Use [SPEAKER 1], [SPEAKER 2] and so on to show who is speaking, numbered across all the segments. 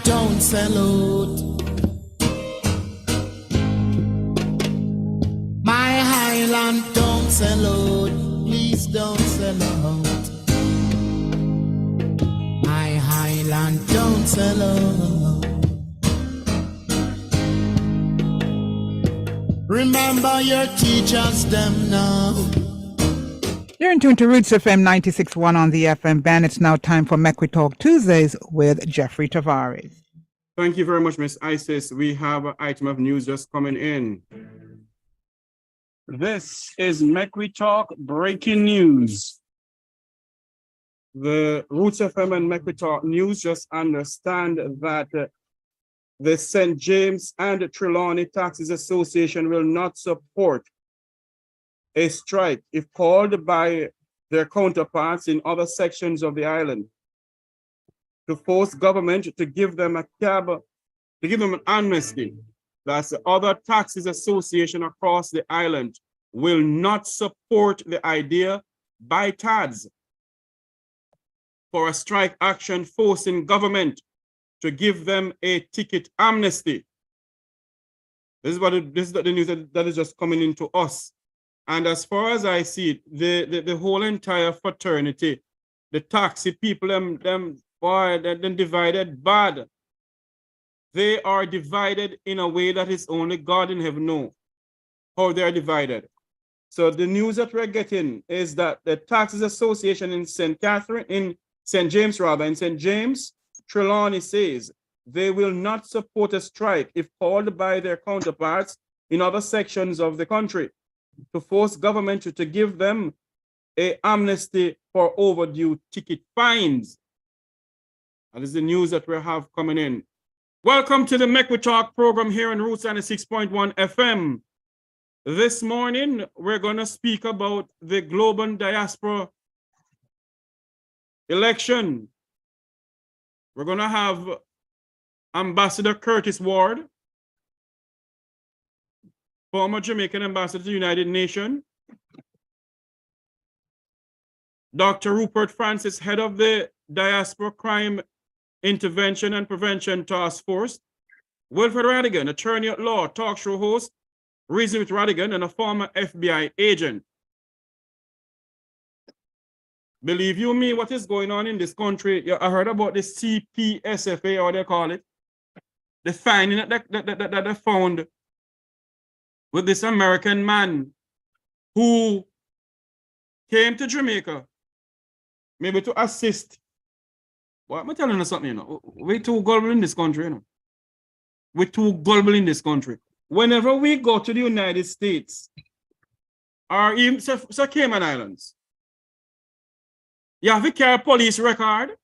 [SPEAKER 1] don't sell out. My Highland don't sell out. Please don't sell out. My Highland don't sell out. Remember your teachers, them now.
[SPEAKER 2] You're in tune to Roots FM 96.1 on the FM band. It's now time for Make We Talk Tuesdays with Jeffrey Tavares.
[SPEAKER 3] Thank you very much, Miss Isis. We have an item of news just coming in. This is Make We Talk breaking news. The Roots FM and Make We Talk news just understand that the St. James and Trelawney Taxis Association will not support a strike if called by their counterparts in other sections of the island to force government to give them an amnesty. That's the other taxis association across the island will not support the idea by TADS for a strike action forcing government to give them a ticket amnesty. This is the news that is just coming into us. And as far as I see it, the whole entire fraternity, the taxi people, them divided bad. They are divided in a way that is only God in heaven knows how they are divided. So the news that we're getting is that the Taxis Association in St. James, Trelawney says they will not support a strike if called by their counterparts in other sections of the country to force government to give them an amnesty for overdue ticket fines. That is the news that we have coming in. Welcome to the Make We Talk program here on Roots 96.1 FM. This morning, we're going to speak about the global diaspora election. We're going to have Ambassador Curtis Ward, former Jamaican ambassador to the United Nations, Dr. Rupert Francis, head of the Diaspora Crime Intervention and Prevention Task Force, Wilfred Rattigan, attorney at law, talk show host, Reason with Rattigan, and a former FBI agent. Believe you me, what is going on in this country? I heard about the CPSFA, or they call it, the finding that they found with this American man who came to Jamaica, maybe to assist. Well, I'm telling you something, we're too gullible in this country, We're too gullible in this country. Whenever we go to the United States, or even Cayman Islands, you have to carry a police record,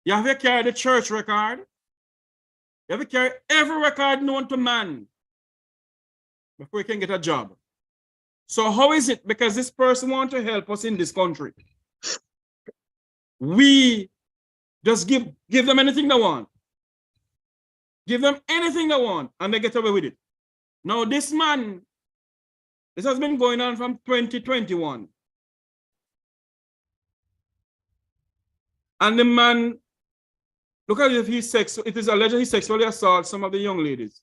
[SPEAKER 3] you have to carry the church record, you have to carry every record known to man before you can get a job. So how is it? Because this person wants to help us in this country, we just give them anything they want. Give them anything they want, and they get away with it. Now, this man, this has been going on from 2021. And the man, look at it, it is alleged he sexually assaulted some of the young ladies.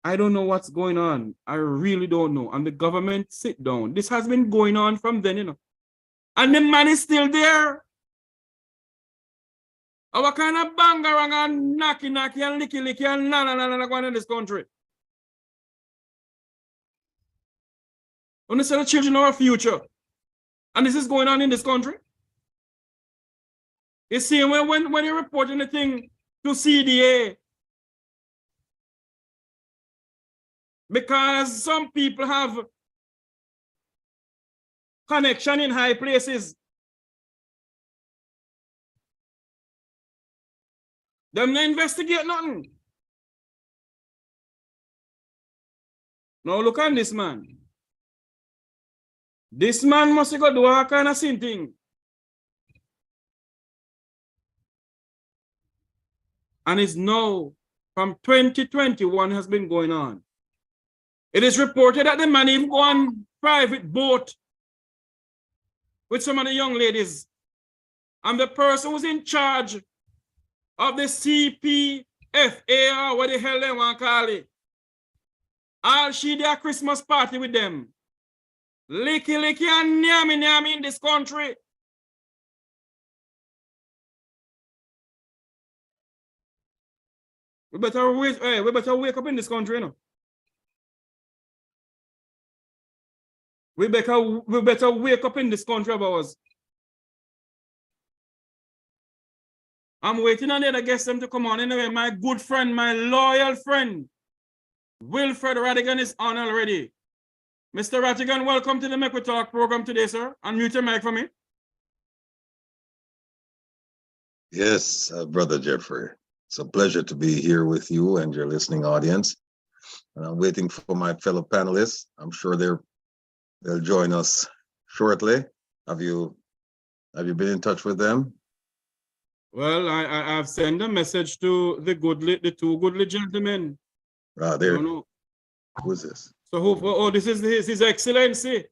[SPEAKER 3] I don't know what's going on. I really don't know. And the government sit down. This has been going on from then, And the man is still there. Our kind of bangarang and knocky and licky and na going in this country. When they say the children are our future. And this is going on in this country. You see, when you're reporting the thing to CDA, because some people have connection in high places, them not investigate nothing. Now look at this man. This man must go do all kind of sin thing. And it's now from 2021 has been going on. It is reported that the man even go on private boat with some of the young ladies And the person who's in charge of the CPFA, or what the hell they want to call it, all she did a Christmas party with them. Licky and nyami in this country. We better wake up in this country, you know. We better wake up in this country of ours. I'm waiting on the other guests them to come on anyway. My good friend, my loyal friend, Wilfred Rattigan is on already. Mr. Rattigan, welcome to the Make We Talk program today, sir. Unmute your mic for me.
[SPEAKER 4] Yes, Brother Jeffrey. It's a pleasure to be here with you and your listening audience. And I'm waiting for my fellow panelists. I'm sure they'll join us shortly. Have you been in touch with them?
[SPEAKER 3] Well, I've sent a message to the two goodly gentlemen.
[SPEAKER 4] There. Who is this?
[SPEAKER 3] So this is His Excellency,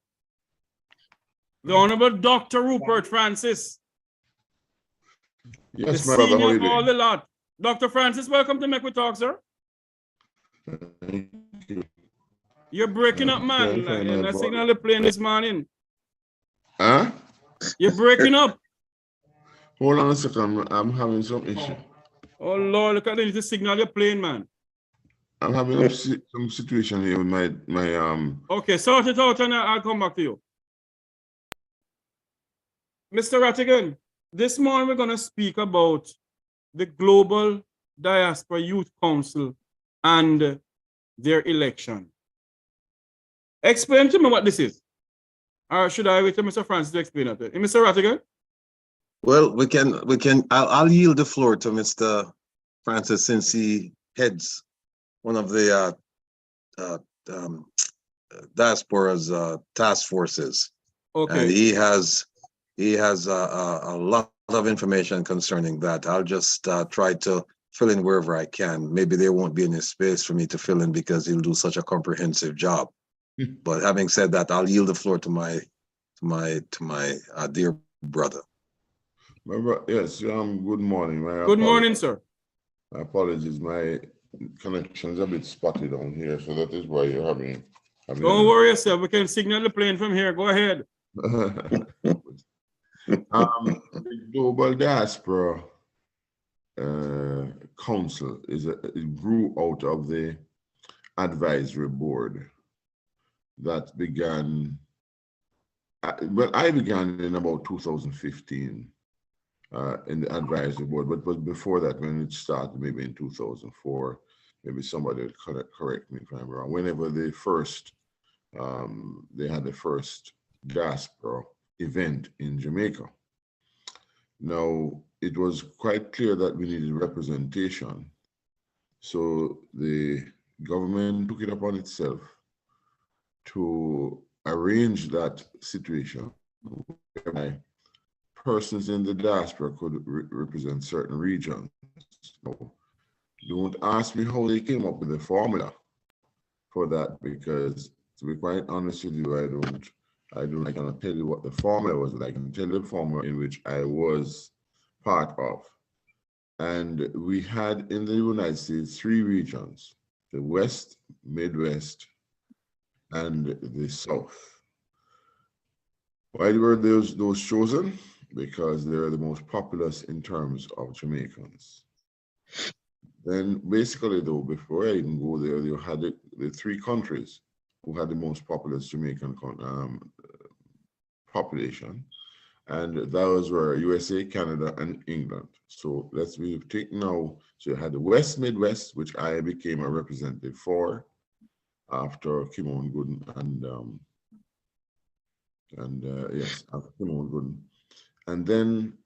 [SPEAKER 3] the Honorable Dr. Rupert Francis.
[SPEAKER 5] Yes,
[SPEAKER 3] the
[SPEAKER 5] my brother,
[SPEAKER 3] senior
[SPEAKER 5] how are you
[SPEAKER 3] of all
[SPEAKER 5] doing?
[SPEAKER 3] the lot. Dr. Francis, welcome to Make We Talk, sir.
[SPEAKER 5] Thank you.
[SPEAKER 3] You're breaking up, man. Like, I signal the plane this morning.
[SPEAKER 5] Huh?
[SPEAKER 3] You're breaking up.
[SPEAKER 5] Hold on a second, I'm having some issue.
[SPEAKER 3] Oh, Lord, look at the signal you're playing, man.
[SPEAKER 5] I'm having some situation here with my
[SPEAKER 3] Okay, sort it out and I'll come back to you. Mr. Rattigan, this morning we're going to speak about the Global Diaspora Youth Council and their election. Explain to me what this is. Or should I wait till Mr. Francis to explain it? Mr. Rattigan?
[SPEAKER 4] Well, I'll yield the floor to Mr. Francis since he heads one of the Diaspora's task forces.
[SPEAKER 3] Okay.
[SPEAKER 4] And he has a lot of information concerning that. I'll just try to fill in wherever I can. Maybe there won't be any space for me to fill in because he'll do such a comprehensive job. But having said that, I'll yield the floor to my dear brother.
[SPEAKER 5] Yes, good morning.
[SPEAKER 3] Good morning, sir.
[SPEAKER 5] My apologies, my connection is a bit spotty down here, so that is why you're having
[SPEAKER 3] Don't worry yourself, we can signal the plane from here. Go ahead.
[SPEAKER 5] The Global Diaspora Council it grew out of the advisory board that began. I began in about 2015 in the advisory board, but before that, when it started, maybe in 2004, maybe somebody will correct me if I'm wrong. Whenever they had the first Diaspora event in Jamaica. Now, it was quite clear that we needed representation. So the government took it upon itself to arrange that situation whereby persons in the diaspora could represent certain regions. So don't ask me how they came up with the formula for that, because to be quite honest with you, I cannot tell you what the formula was, but I can tell you the formula in which I was part of. And we had in the United States 3 regions: the West, Midwest, and the South. Why were those chosen? Because they're the most populous in terms of Jamaicans. Then basically though, before I even go there, you had the 3 countries who had the most populous Jamaican population. And those were USA, Canada, and England. So we take now, so you had the West, Midwest, which I became a representative for after Kimon Gooden after Kimon Gooden. And then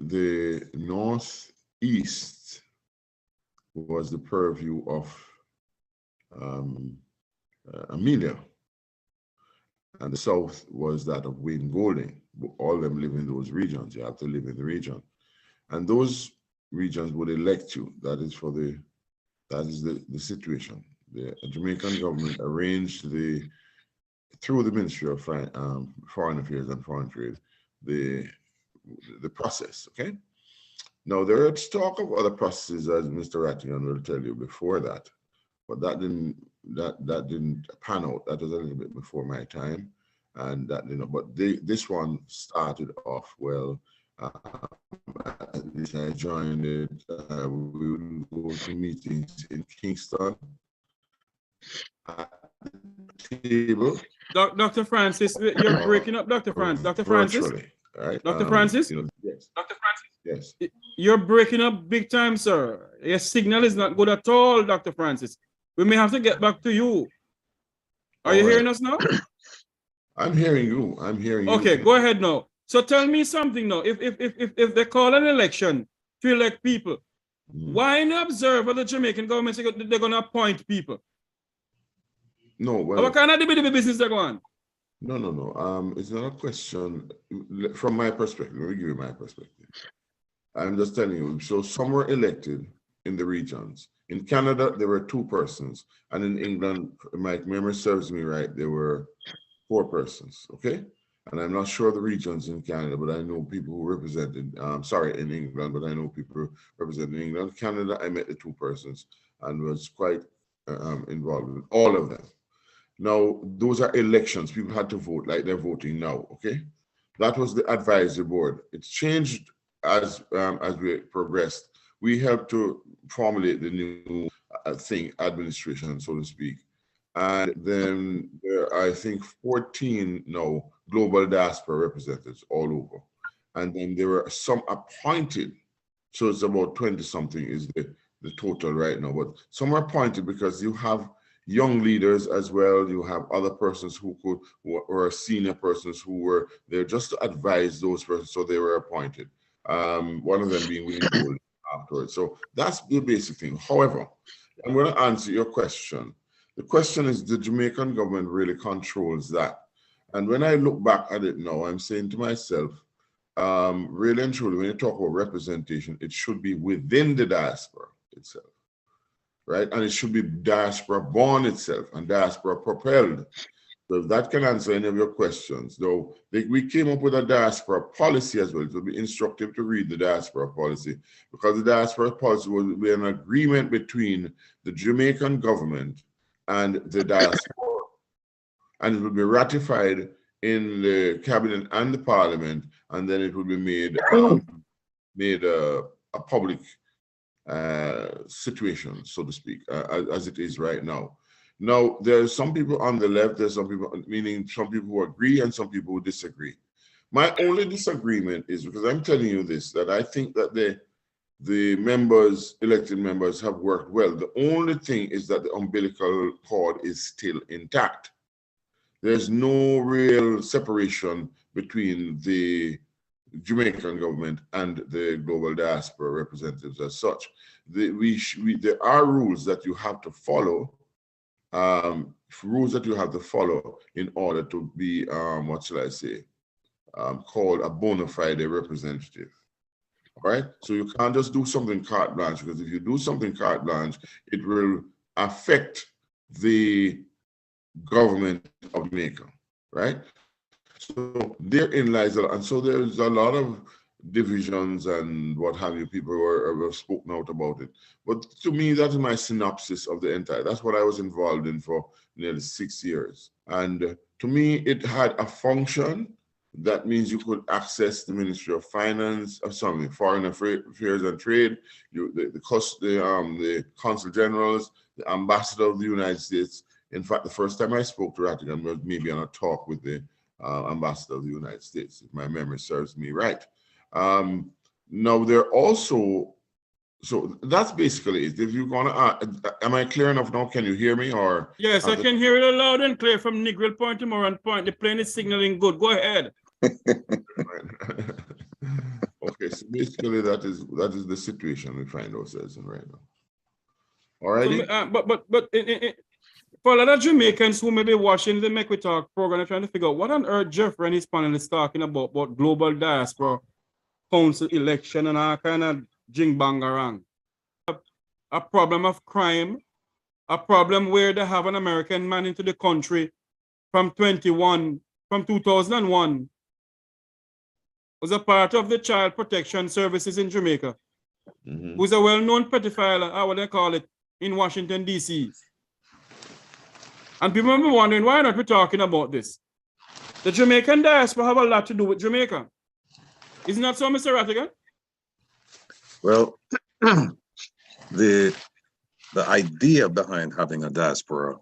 [SPEAKER 5] the Northeast was the purview of Amelia. And the South was that of Wayne Golding. All of them live in those regions. You have to live in the region. And those regions would elect you. That is the situation. The Jamaican government arranged through the Ministry of Foreign Affairs and Foreign Trade, the process, okay? Now, there is talk of other processes, as Mr. Rattigan will tell you before that, but that didn't pan out. That was a little bit before my time, and that, you know, but this one started off well. At least I joined it. We would go to meetings in Kingston at the table.
[SPEAKER 3] Dr. Francis, you're breaking up, Dr. Francis. Dr. Francis?
[SPEAKER 5] Virtually, right?
[SPEAKER 3] Dr. Francis?
[SPEAKER 5] You know, yes. Dr. Francis? Yes.
[SPEAKER 3] You're breaking up big time, sir. Your signal is not good at all, Dr. Francis. We may have to get back to you. Are you hearing us now?
[SPEAKER 5] I'm hearing you. I'm hearing you.
[SPEAKER 3] Okay, go ahead now. So tell me something now. If they call an election to elect people, why in the observer the Jamaican government say they're going to appoint people?
[SPEAKER 5] No, well,
[SPEAKER 3] what kind of business they're going?
[SPEAKER 5] No. It's not a question from my perspective. Let me give you my perspective. I'm just telling you. So some were elected in the regions. In Canada, there were 2 persons, and in England, if my memory serves me right, there were 4 persons. Okay. And I'm not sure the regions in Canada, but I know people who represented, in England, but I know people representing England. Canada, I met the 2 persons and was quite involved in all of them. Now, those are elections. People had to vote like they're voting now, okay? That was the advisory board. It's changed as we progressed. We helped to formulate the new administration, so to speak. And then there are, I think, 14 now global diaspora representatives all over. And then there were some appointed, so it's about 20-something is the total right now. But some are appointed because you have young leaders as well. You have other persons who were senior persons who were there just to advise those persons, so they were appointed. One of them being Willie Gold afterwards. So that's the basic thing. However, I'm going to answer your question. The question is, the Jamaican government really controls that. And when I look back at it now, I'm saying to myself, really and truly, when you talk about representation, it should be within the diaspora itself, right? And it should be diaspora born itself and diaspora propelled. So if that can answer any of your questions, though, we came up with a diaspora policy as well. It will be instructive to read the diaspora policy, because the diaspora policy will be an agreement between the Jamaican government and the diaspora, and it will be ratified in the cabinet and the parliament, and then it will be made a public situation, so to speak, as it is right now. Now, there's some people on the left, there's some people, meaning some people who agree and some people who disagree. My only disagreement is, because I'm telling you this, that I think that the members, elected members, have worked well. The only thing is that the umbilical cord is still intact. There's no real separation between the Jamaican government and the global diaspora representatives as such. There are rules that you have to follow, in order to be, what shall I say, called a bona fide representative. All right, so you can't just do something carte blanche, because if you do something carte blanche, it will affect the government of Jamaica, right? So therein lies and so there's a lot of divisions and what have you. People have spoken out about it, but to me, that is my synopsis of the entire. That's what I was involved in for nearly 6 years, and to me, it had a function. That means you could access the Ministry of Finance, Foreign Affairs and Trade, the Consul Generals, the Ambassador of the United States. In fact, the first time I spoke to Rattigan was maybe on a talk with the Ambassador of the United States, if my memory serves me right. Now, they're also, so that's basically it. If you're gonna, am I clear enough now? Can you hear me? Or
[SPEAKER 3] yes, I can hear it loud and clear from Negril Point to Moran Point. The plane is signaling good. Go ahead.
[SPEAKER 5] Okay, so basically that is the situation we find ourselves in right now. All right.
[SPEAKER 3] So, but for a lot of Jamaicans who may be watching the Make We Talk program, they're trying to figure out what on earth Jeffrey and his panel is talking about global diaspora council election and all kind of jing-bangarang. A problem of crime, a problem where they have an American man into the country from 2001, was a part of the Child Protection Services in Jamaica,
[SPEAKER 5] Mhm.
[SPEAKER 3] who's a well-known pedophile, how would they call it, in Washington, D.C. And people may be wondering, why not we talking about this? The Jamaican diaspora have a lot to do with Jamaica. Isn't that so, Mr. Rattigan?
[SPEAKER 4] Well, the idea behind having a diaspora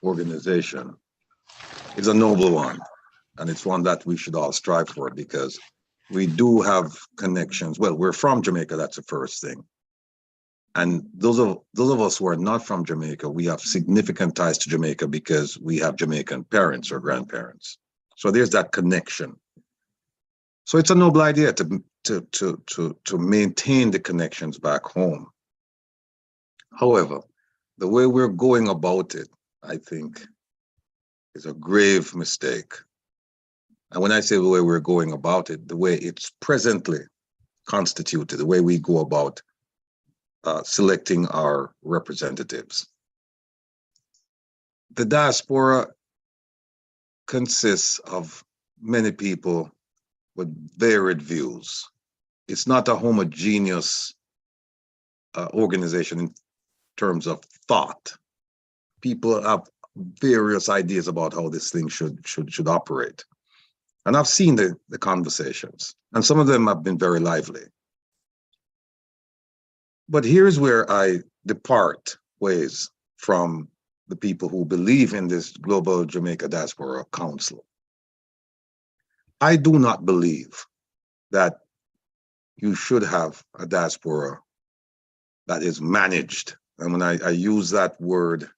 [SPEAKER 4] organization is a noble one, and it's one that we should all strive for, because we do have connections. Well, we're from Jamaica, that's the first thing. And those of us who are not from Jamaica, we have significant ties to Jamaica because we have Jamaican parents or grandparents. So there's that connection. So it's a noble idea to maintain the connections back home. However, the way we're going about it, I think, is a grave mistake. And when I say the way we're going about it, the way it's presently constituted, the way we go about selecting our representatives. The diaspora consists of many people with varied views. It's not a homogeneous organization in terms of thought. People have various ideas about how this thing should operate. And I've seen the conversations, and some of them have been very lively. But here's where I depart ways from the people who believe in this Global Jamaica Diaspora Council. I do not believe that you should have a diaspora that is managed. And when I use that word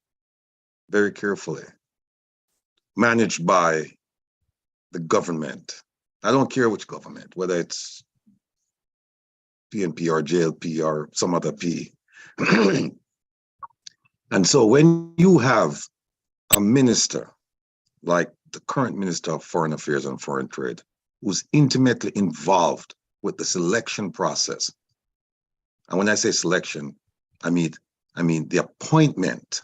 [SPEAKER 4] very carefully, managed by the government. I don't care which government, whether it's PNP or JLP or some other P. And so when you have a minister like the current Minister of Foreign Affairs and Foreign Trade, who's intimately involved with the selection process, and when I say selection, I mean the appointment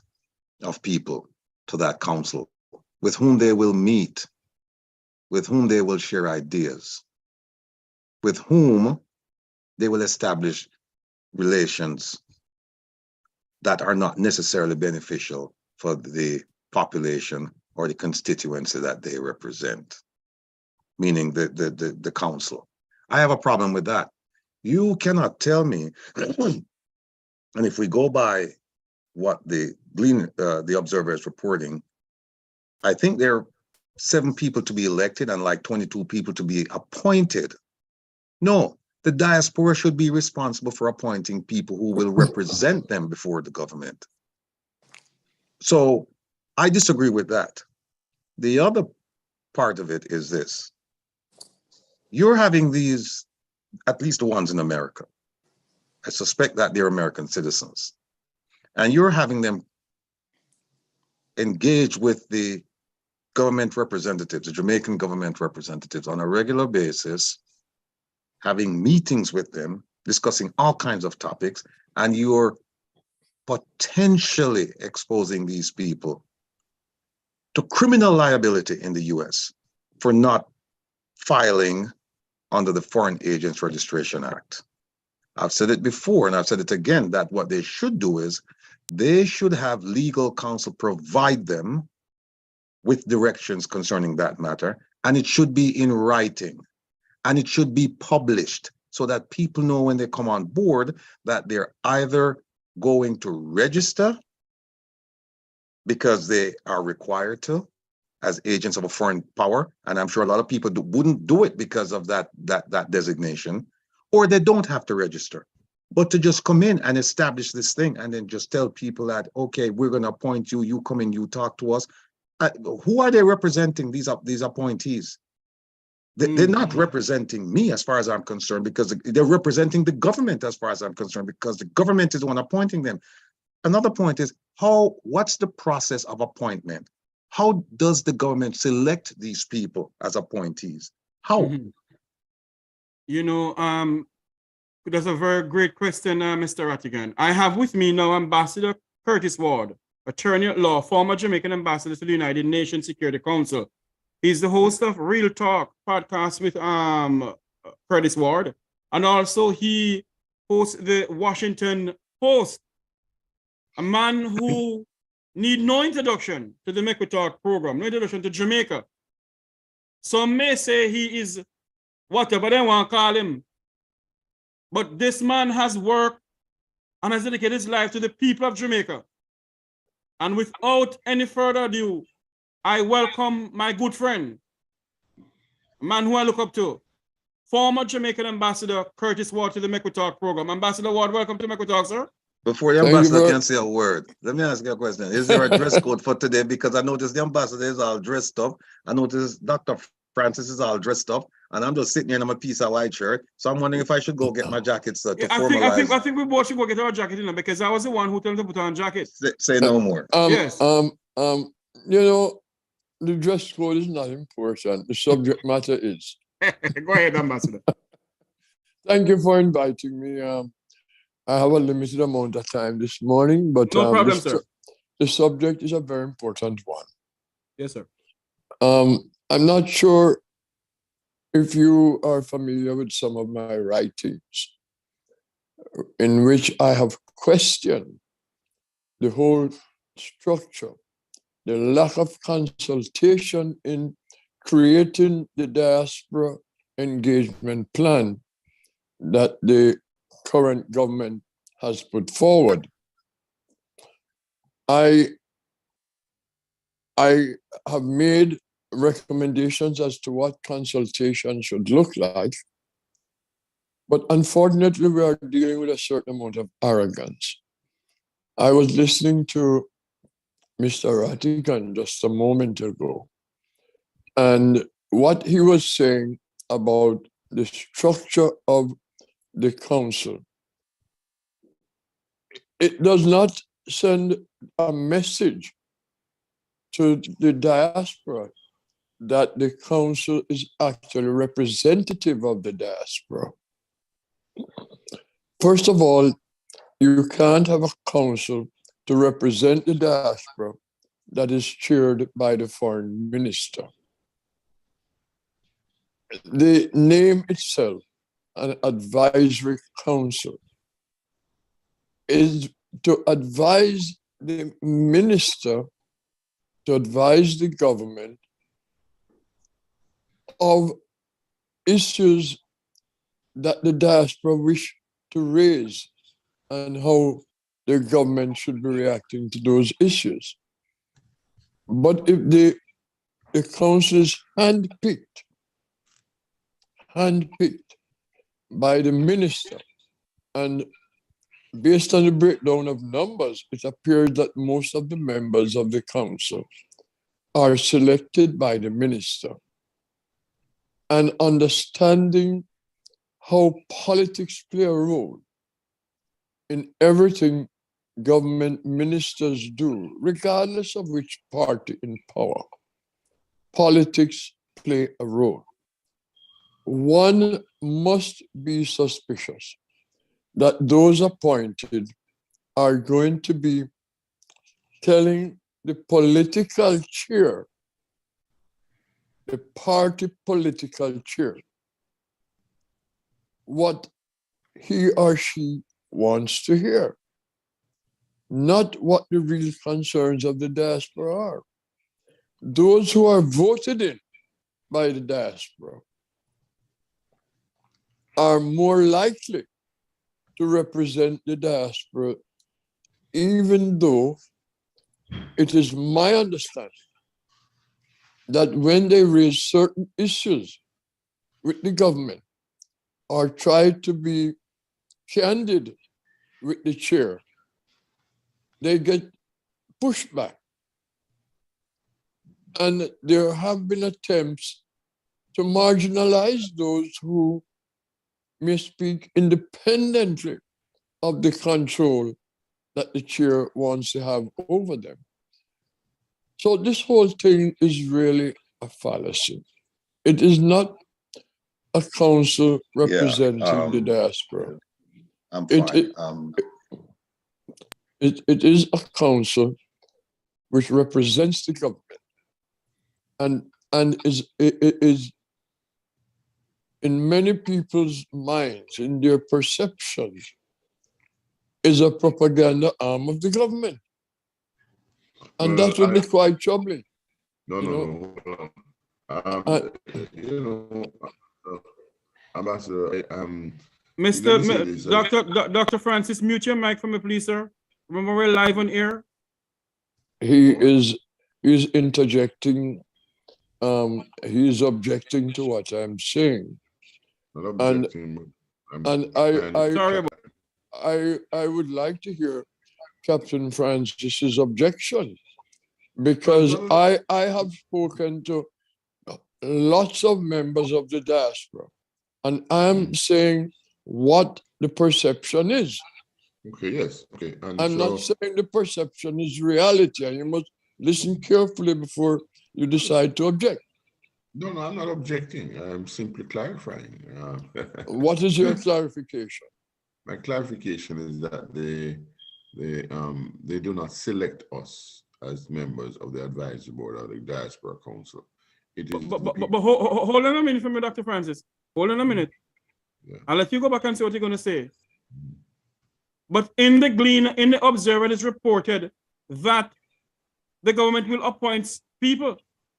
[SPEAKER 4] of people to that council, with whom they will meet, with whom they will share ideas, with whom they will establish relations that are not necessarily beneficial for the population or the constituency that they represent, meaning the council. I have a problem with that. You cannot tell me, and if we go by what the Observer is reporting, I think there are 7 people to be elected and like 22 people to be appointed. No, the diaspora should be responsible for appointing people who will represent them before the government. So I disagree with that. The other part of it is this. You're having these, at least the ones in America, I suspect that they're American citizens, and you're having them engage with the government representatives, the Jamaican government representatives on a regular basis, having meetings with them, discussing all kinds of topics, and you're potentially exposing these people to criminal liability in the US for not filing under the Foreign Agents Registration Act. I've said it before, and I've said it again, that what they should do is they should have legal counsel provide them with directions concerning that matter, and it should be in writing, and it should be published so that people know when they come on board that they're either going to register because they are required to as agents of a foreign power, and I'm sure a lot of people wouldn't do it because of that designation, or they don't have to register, but to just come in and establish this thing and then just tell people that, okay, we're going to appoint you, you come in, you talk to us. Who are they representing, these appointees? They're not representing me as far as I'm concerned, because they're representing the government as far as I'm concerned, because the government is the one appointing them. Another point is, what's the process of appointment? How does the government select these people as appointees? How?
[SPEAKER 3] Mm-hmm. You know, that's a very great question, Mr. Rattigan. I have with me now Ambassador Curtis Ward, attorney at law, former Jamaican ambassador to the United Nations Security Council. He's the host of Real Talk podcast with Curtis Ward. And also he hosts the Washington Post, a man who need no introduction to the Make We Talk program, no introduction to Jamaica. Some may say he is whatever they want to call him. But this man has worked and has dedicated his life to the people of Jamaica. And without any further ado, I welcome my good friend, a man who I look up to, former Jamaican Ambassador Curtis Ward to the Make We Talk program. Ambassador Ward, welcome to Make We Talk, sir.
[SPEAKER 4] Before the ambassador can say a word, let me ask you a question. Is there a dress code for today? Because I noticed the ambassador is all dressed up. I noticed Dr. Francis is all dressed up, and I'm just sitting here in my piece of white shirt. So I'm wondering if I should go get my jacket, sir, to formalize.
[SPEAKER 3] I think we both should go get our jacket, because I was the one who told him to put on a jacket.
[SPEAKER 4] Say no more.
[SPEAKER 3] Yes.
[SPEAKER 6] You know, the dress code is not important. The subject matter is.
[SPEAKER 3] Go ahead, Ambassador.
[SPEAKER 6] Thank you for inviting me. I have a limited amount of time this morning, but
[SPEAKER 3] no problem, sir.
[SPEAKER 6] The subject is a very important one.
[SPEAKER 3] Yes, sir.
[SPEAKER 6] I'm not sure if you are familiar with some of my writings in which I have questioned the whole structure, the lack of consultation in creating the diaspora engagement plan that the current government has put forward. I have made recommendations as to what consultation should look like, but unfortunately we are dealing with a certain amount of arrogance. I was listening to Mr. Rattigan just a moment ago, and what he was saying about the structure of the council, it does not send a message to the diaspora that the council is actually representative of the diaspora. First of all, you can't have a council to represent the diaspora that is chaired by the foreign minister. The name itself, an advisory council, is to advise the minister, to advise the government of issues that the diaspora wish to raise and how the government should be reacting to those issues. But if the council is handpicked by the minister, and based on the breakdown of numbers, it appears that most of the members of the council are selected by the minister. And understanding how politics play a role in everything government ministers do, regardless of which party in power, politics play a role. One must be suspicious that those appointed are going to be telling the political chair, the party political chair, what he or she wants to hear, not what the real concerns of the diaspora are. Those who are voted in by the diaspora are more likely to represent the diaspora, even though it is my understanding that when they raise certain issues with the government or try to be candid with the chair, they get pushed back. And there have been attempts to marginalize those who may speak independently of the control that the chair wants to have over them. So this whole thing is really a fallacy. It is not a council representing the diaspora.
[SPEAKER 4] I'm fine.
[SPEAKER 6] It is a council which represents the government. And and is in many people's minds, in their perceptions, is a propaganda arm of the government. And
[SPEAKER 5] Well,
[SPEAKER 6] that would be quite troubling.
[SPEAKER 5] No,
[SPEAKER 6] you
[SPEAKER 5] no,
[SPEAKER 6] know.
[SPEAKER 5] no. You know, Ambassador,
[SPEAKER 3] Dr. Francis, mute your mic for me, please, sir. Remember, we're live on air.
[SPEAKER 6] He is interjecting. He's objecting to what I'm saying.
[SPEAKER 5] Not objecting,
[SPEAKER 6] I would like to hear Captain Francis's objection, because I have spoken to lots of members of the diaspora, and I'm saying what the perception is.
[SPEAKER 5] Okay, yes, okay. And
[SPEAKER 6] I'm not saying the perception is reality, and you must listen carefully before you decide to object.
[SPEAKER 5] No, I'm not objecting. I'm simply clarifying.
[SPEAKER 6] What is your clarification?
[SPEAKER 5] My clarification is that they do not select us as members of the advisory board of the Diaspora Council. It is
[SPEAKER 3] but hold on a minute for me, Dr. Francis. Hold on a minute.
[SPEAKER 5] Yeah.
[SPEAKER 3] I'll let you go back and see what you're going to say. But in the Observer, it is reported that the government will appoint people.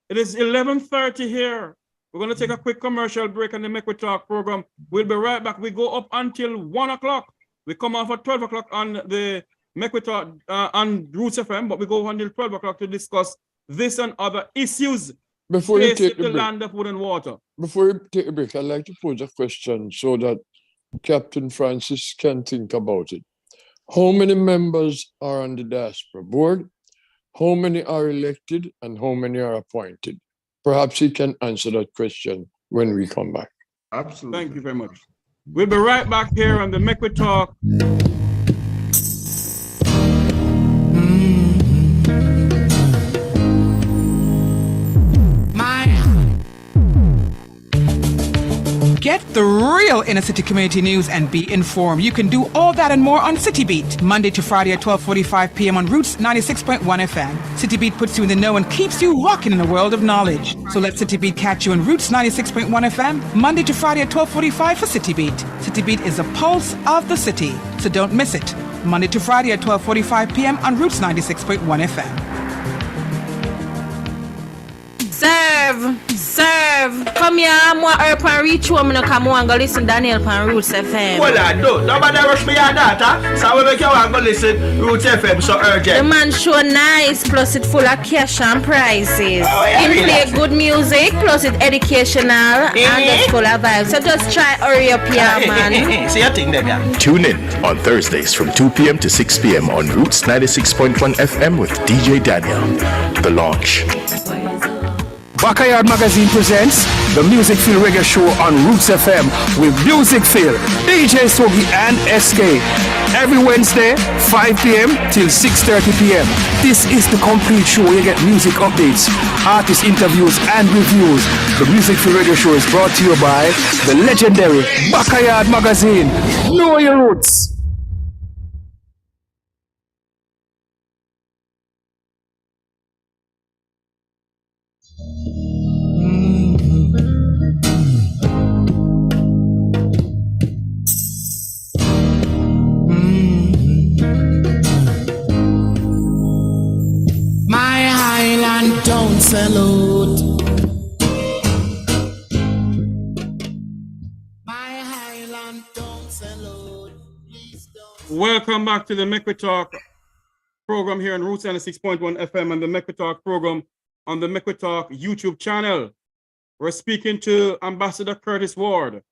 [SPEAKER 3] It is 11:30 here. We're going to take a quick commercial break on the Make We Talk program. We'll be right back. We go up until 1 o'clock. We come off at 12 o'clock on the Make We Talk on Roots FM, but we go until 12 o'clock to discuss this and other issues.
[SPEAKER 6] Before you take
[SPEAKER 3] the land of wood and water.
[SPEAKER 6] Before you take a break, I'd like to pose a question so that Captain Francis can think about it. How many members are on the diaspora board? How many are elected and how many are appointed? Perhaps he can answer that question when we come back.
[SPEAKER 5] Absolutely.
[SPEAKER 3] Thank you very much. We'll be right back here on the Make We Talk.
[SPEAKER 2] Get the real inner city community news and be informed. You can do all that and more on City Beat, Monday to Friday at 12:45 p.m. on Roots 96.1 FM. City Beat puts you in the know and keeps you rocking in the world of knowledge. So let City Beat catch you on Roots 96.1 FM, Monday to Friday at 12:45 for City Beat. City Beat is the pulse of the city, so don't miss it. Monday to Friday at 12:45 p.m. on Roots 96.1 FM.
[SPEAKER 7] Serve. Come here, more herb and reach home. No come on, go listen Daniel pan Roots FM.
[SPEAKER 8] Well, I don't. Nobody rush me your data. So I will make you want to go listen Roots FM so urgent.
[SPEAKER 7] The man show nice, plus it full of cash and prizes.
[SPEAKER 8] Oh, yeah,
[SPEAKER 7] He
[SPEAKER 8] really?
[SPEAKER 7] play good music, plus it educational and it's full of vibes. So just try hurry up here, man.
[SPEAKER 8] See your thing there, yeah.
[SPEAKER 9] Tune in on Thursdays from 2 p.m. to 6 p.m. on Roots 96.1 FM with DJ Daniel. The Launch.
[SPEAKER 10] Backyard Magazine presents the Music Feel Reggae Show on Roots FM with Music Feel, DJ Sogi and SK. Every Wednesday, 5 p.m. till 6:30 p.m. This is the complete show where you get music updates, artist interviews and reviews. The Music Feel Reggae Show is brought to you by the legendary Backyard Magazine. Know your roots.
[SPEAKER 1] My Highland Town salute. My Highland Town salute. Please don't.
[SPEAKER 3] Welcome back to the Make We Talk program here on Roots 96.1 FM and the Make We Talk program on the Make We Talk YouTube channel. We're speaking to Ambassador Curtis Ward,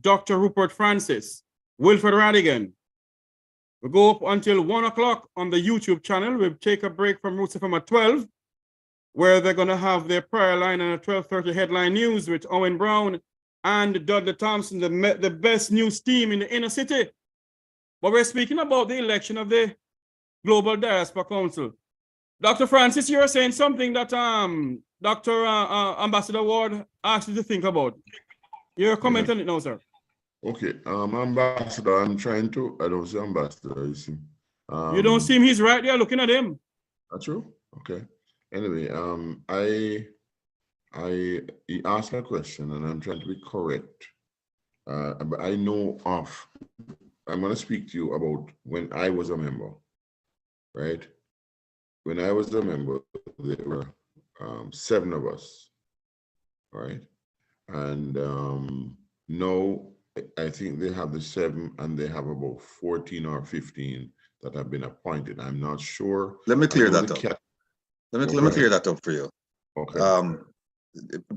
[SPEAKER 3] Dr. Rupert Francis, Wilfred Rattigan. We go up until 1 o'clock on the YouTube channel. We'll take a break from Roots FM at 12, where they're going to have their prayer line and a 12:30 headline news with Owen Brown and Dudley Thompson, the best news team in the inner city. But we're speaking about the election of the Global Diaspora Council. Dr. Francis, you're saying something that Dr. Ambassador Ward asked you to think about. You're commenting on it now, sir.
[SPEAKER 5] Okay, Ambassador, I don't see Ambassador, you see.
[SPEAKER 3] You don't see him, he's right there looking at him.
[SPEAKER 5] That's true? Okay. Anyway, he asked me a question, and I'm trying to be correct. But I know I'm going to speak to you about when I was a member, right? When I was a member, there were 7 of us, right? And now I think they have the 7, and they have about 14 or 15 that have been appointed. I'm not sure.
[SPEAKER 4] Let me clear that up. Let me clear that up for you.
[SPEAKER 5] Okay.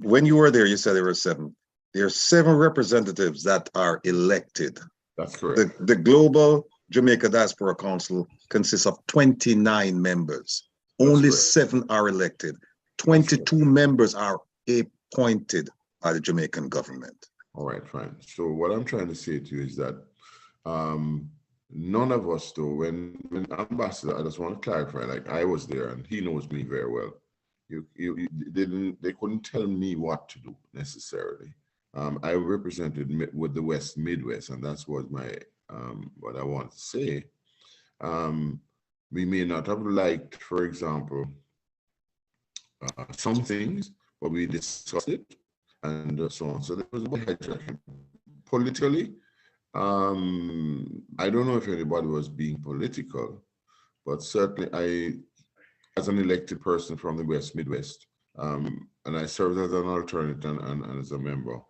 [SPEAKER 4] When you were there, you said there were 7. There are 7 representatives that are elected.
[SPEAKER 5] That's correct.
[SPEAKER 4] The Global Jamaica Diaspora Council consists of 29 members. Only 7 are elected. 22 members are appointed by the Jamaican government.
[SPEAKER 5] All right, fine. So what I'm trying to say to you is that none of us, though, when ambassador, I just want to clarify, like I was there and he knows me very well. They couldn't tell me what to do necessarily. I represented with the West Midwest, and that's what my what I want to say. We may not have liked, for example, some things, but we discussed it and so on. So there was a hijacking. Politically, I don't know if anybody was being political, but certainly I, as an elected person from the West Midwest, and I served as an alternate and as a member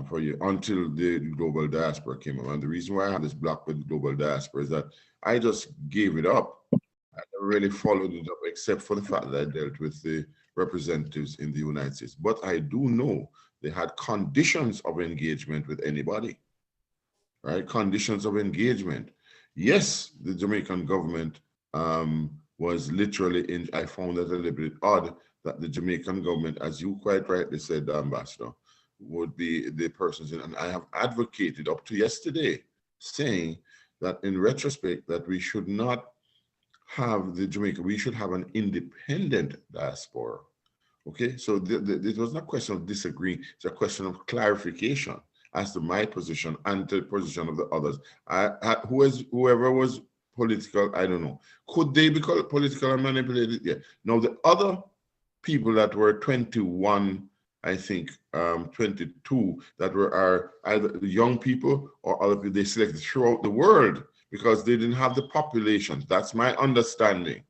[SPEAKER 5] for you until the Global Diaspora came up. And the reason why I had this block with the Global Diaspora is that I just gave it up. I never really followed it up, except for the fact that I dealt with the representatives in the United States. But I do know they had conditions of engagement with anybody, right? Conditions of engagement. Yes, the Jamaican government was literally I found that a little bit odd that the Jamaican government, as you quite rightly said, Ambassador, would be the persons in, and I have advocated up to yesterday, saying that in retrospect, that we should not have the Jamaica, we should have an independent diaspora. Okay, so it was not a question of disagreeing, it's a question of clarification as to my position and the position of the others. Whoever was political, I don't know. Could they be political and manipulated? Yeah. Now, the other people that were 21, I think 22, that are either young people or other people they selected throughout the world because they didn't have the populations. That's my understanding.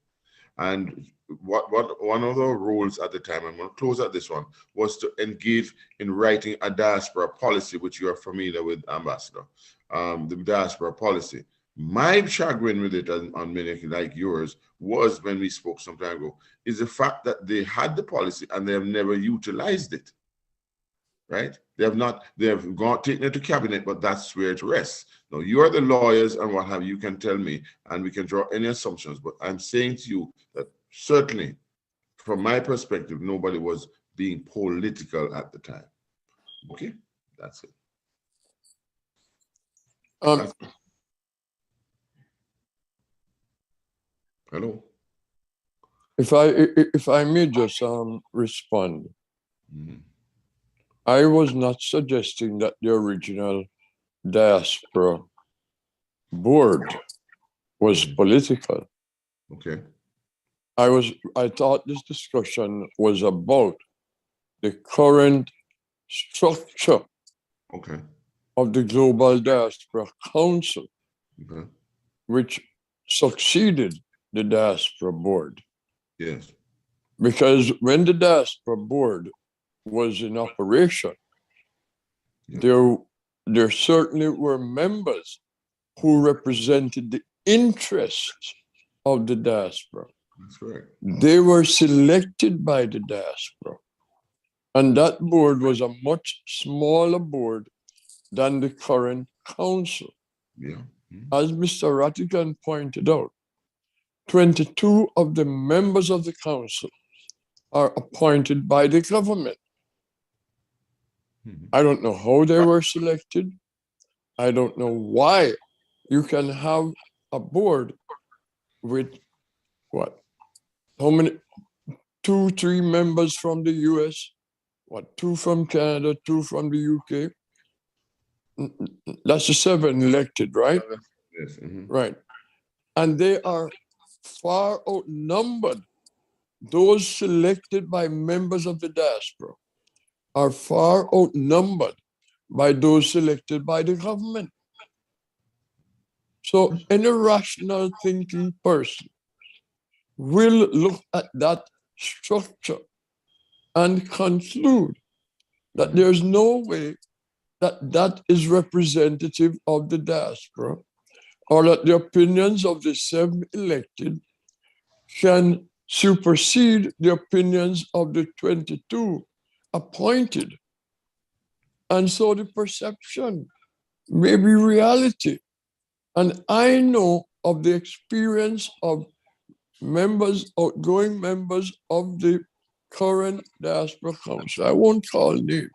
[SPEAKER 5] And what one of the roles at the time, I'm going to close at this one, was to engage in writing a diaspora policy, which you are familiar with, Ambassador, the diaspora policy. My chagrin with it, on many like yours, was when we spoke some time ago, is the fact that they had the policy and they have never utilized it, right? They have taken it to cabinet, but that's where it rests. Now, you are the lawyers and what have you can tell me, and we can draw any assumptions, but I'm saying to you that certainly, from my perspective, nobody was being political at the time. Okay, that's it. Hello.
[SPEAKER 6] If I may just respond.
[SPEAKER 5] Mm-hmm.
[SPEAKER 6] I was not suggesting that the original diaspora board was political.
[SPEAKER 5] Okay.
[SPEAKER 6] I thought this discussion was about the current structure of the Global Diaspora Council, which succeeded the diaspora board.
[SPEAKER 5] Yes.
[SPEAKER 6] Because when the diaspora board was in operation, there certainly were members who represented the interests of the diaspora.
[SPEAKER 5] That's correct.
[SPEAKER 6] They were selected by the diaspora. And that board was a much smaller board than the current council.
[SPEAKER 5] Yeah.
[SPEAKER 6] As Mr. Rattigan pointed out, 22 of the members of the council are appointed by the government. I don't know how they were selected. I don't know why you can have a board with what? How many? 2, 3 members from the US, 2 from Canada, 2 from the UK. That's the 7 elected, right?
[SPEAKER 5] Yes.
[SPEAKER 6] Right. And they are far outnumbered those selected by members of the diaspora. are far outnumbered by those selected by the government. So any rational thinking person will look at that structure and conclude that there's no way that that is representative of the diaspora, or that the opinions of the 7 elected can supersede the opinions of the 22 appointed. And so the perception may be reality. And I know of the experience of members, outgoing members of the current Diaspora Council. I won't call names,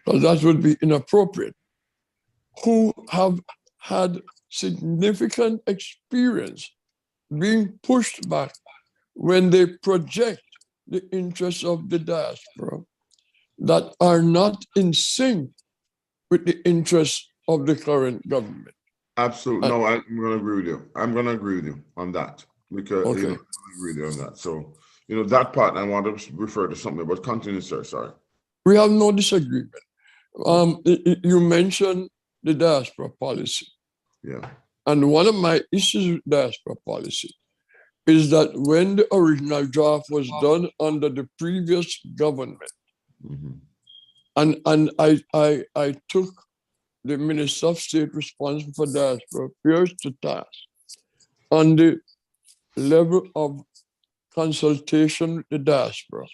[SPEAKER 6] because that would be inappropriate, who have had significant experience being pushed back when they project the interests of the diaspora that are not in sync with the interests of the current government.
[SPEAKER 5] Absolutely. No, I'm going to agree with you. I'm going to agree with you on that, because
[SPEAKER 6] Okay.
[SPEAKER 5] I'm going to agree with you on that. So, that part I want to refer to something, but continue, sir. Sorry.
[SPEAKER 6] We have no disagreement. You mentioned the diaspora policy.
[SPEAKER 5] Yeah.
[SPEAKER 6] And one of my issues with diaspora policy is that when the original draft was done under the previous government, and I took the Minister of State responsible for diaspora affairs to task on the level of consultation with the diaspora.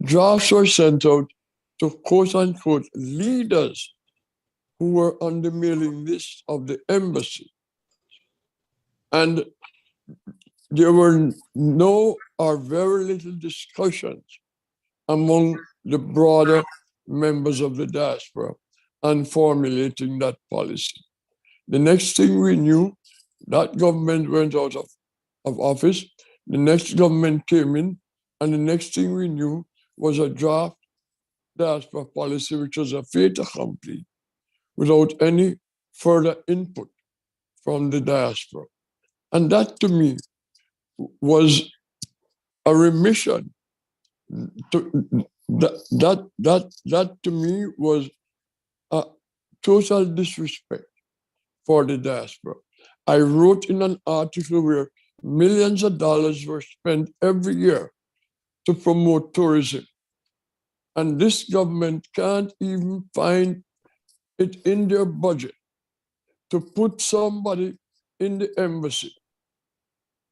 [SPEAKER 6] Drafts were sent out to quote-unquote leaders who were on the mailing list of the embassy. And there were no or very little discussions among the broader members of the diaspora on formulating that policy. The next thing we knew, that government went out of office, the next government came in, and the next thing we knew was a draft diaspora policy, which was a fait accompli, without any further input from the diaspora. And that to me was a remission. That to me was a total disrespect for the diaspora. I wrote in an article where millions of dollars were spent every year to promote tourism. And this government can't even find it in their budget to put somebody in the embassy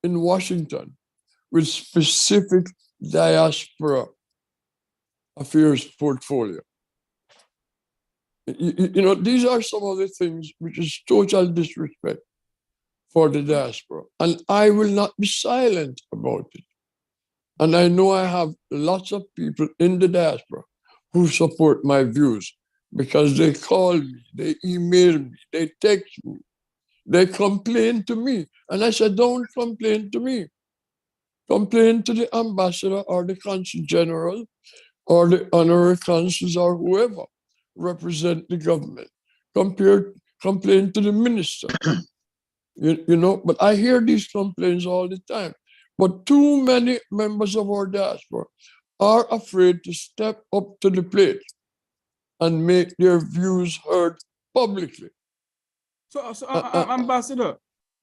[SPEAKER 6] in Washington with specific diaspora affairs portfolio. These are some of the things which is total disrespect for the diaspora. And I will not be silent about it. And I know I have lots of people in the diaspora who support my views because they call me, they email me, they text me, they complain to me. And I said, don't complain to me. Complain to the ambassador or the consul general or the honorary consuls or whoever represent the government. Complain to the minister. But I hear these complaints all the time. But too many members of our diaspora are afraid to step up to the plate and make their views heard publicly.
[SPEAKER 3] So Ambassador,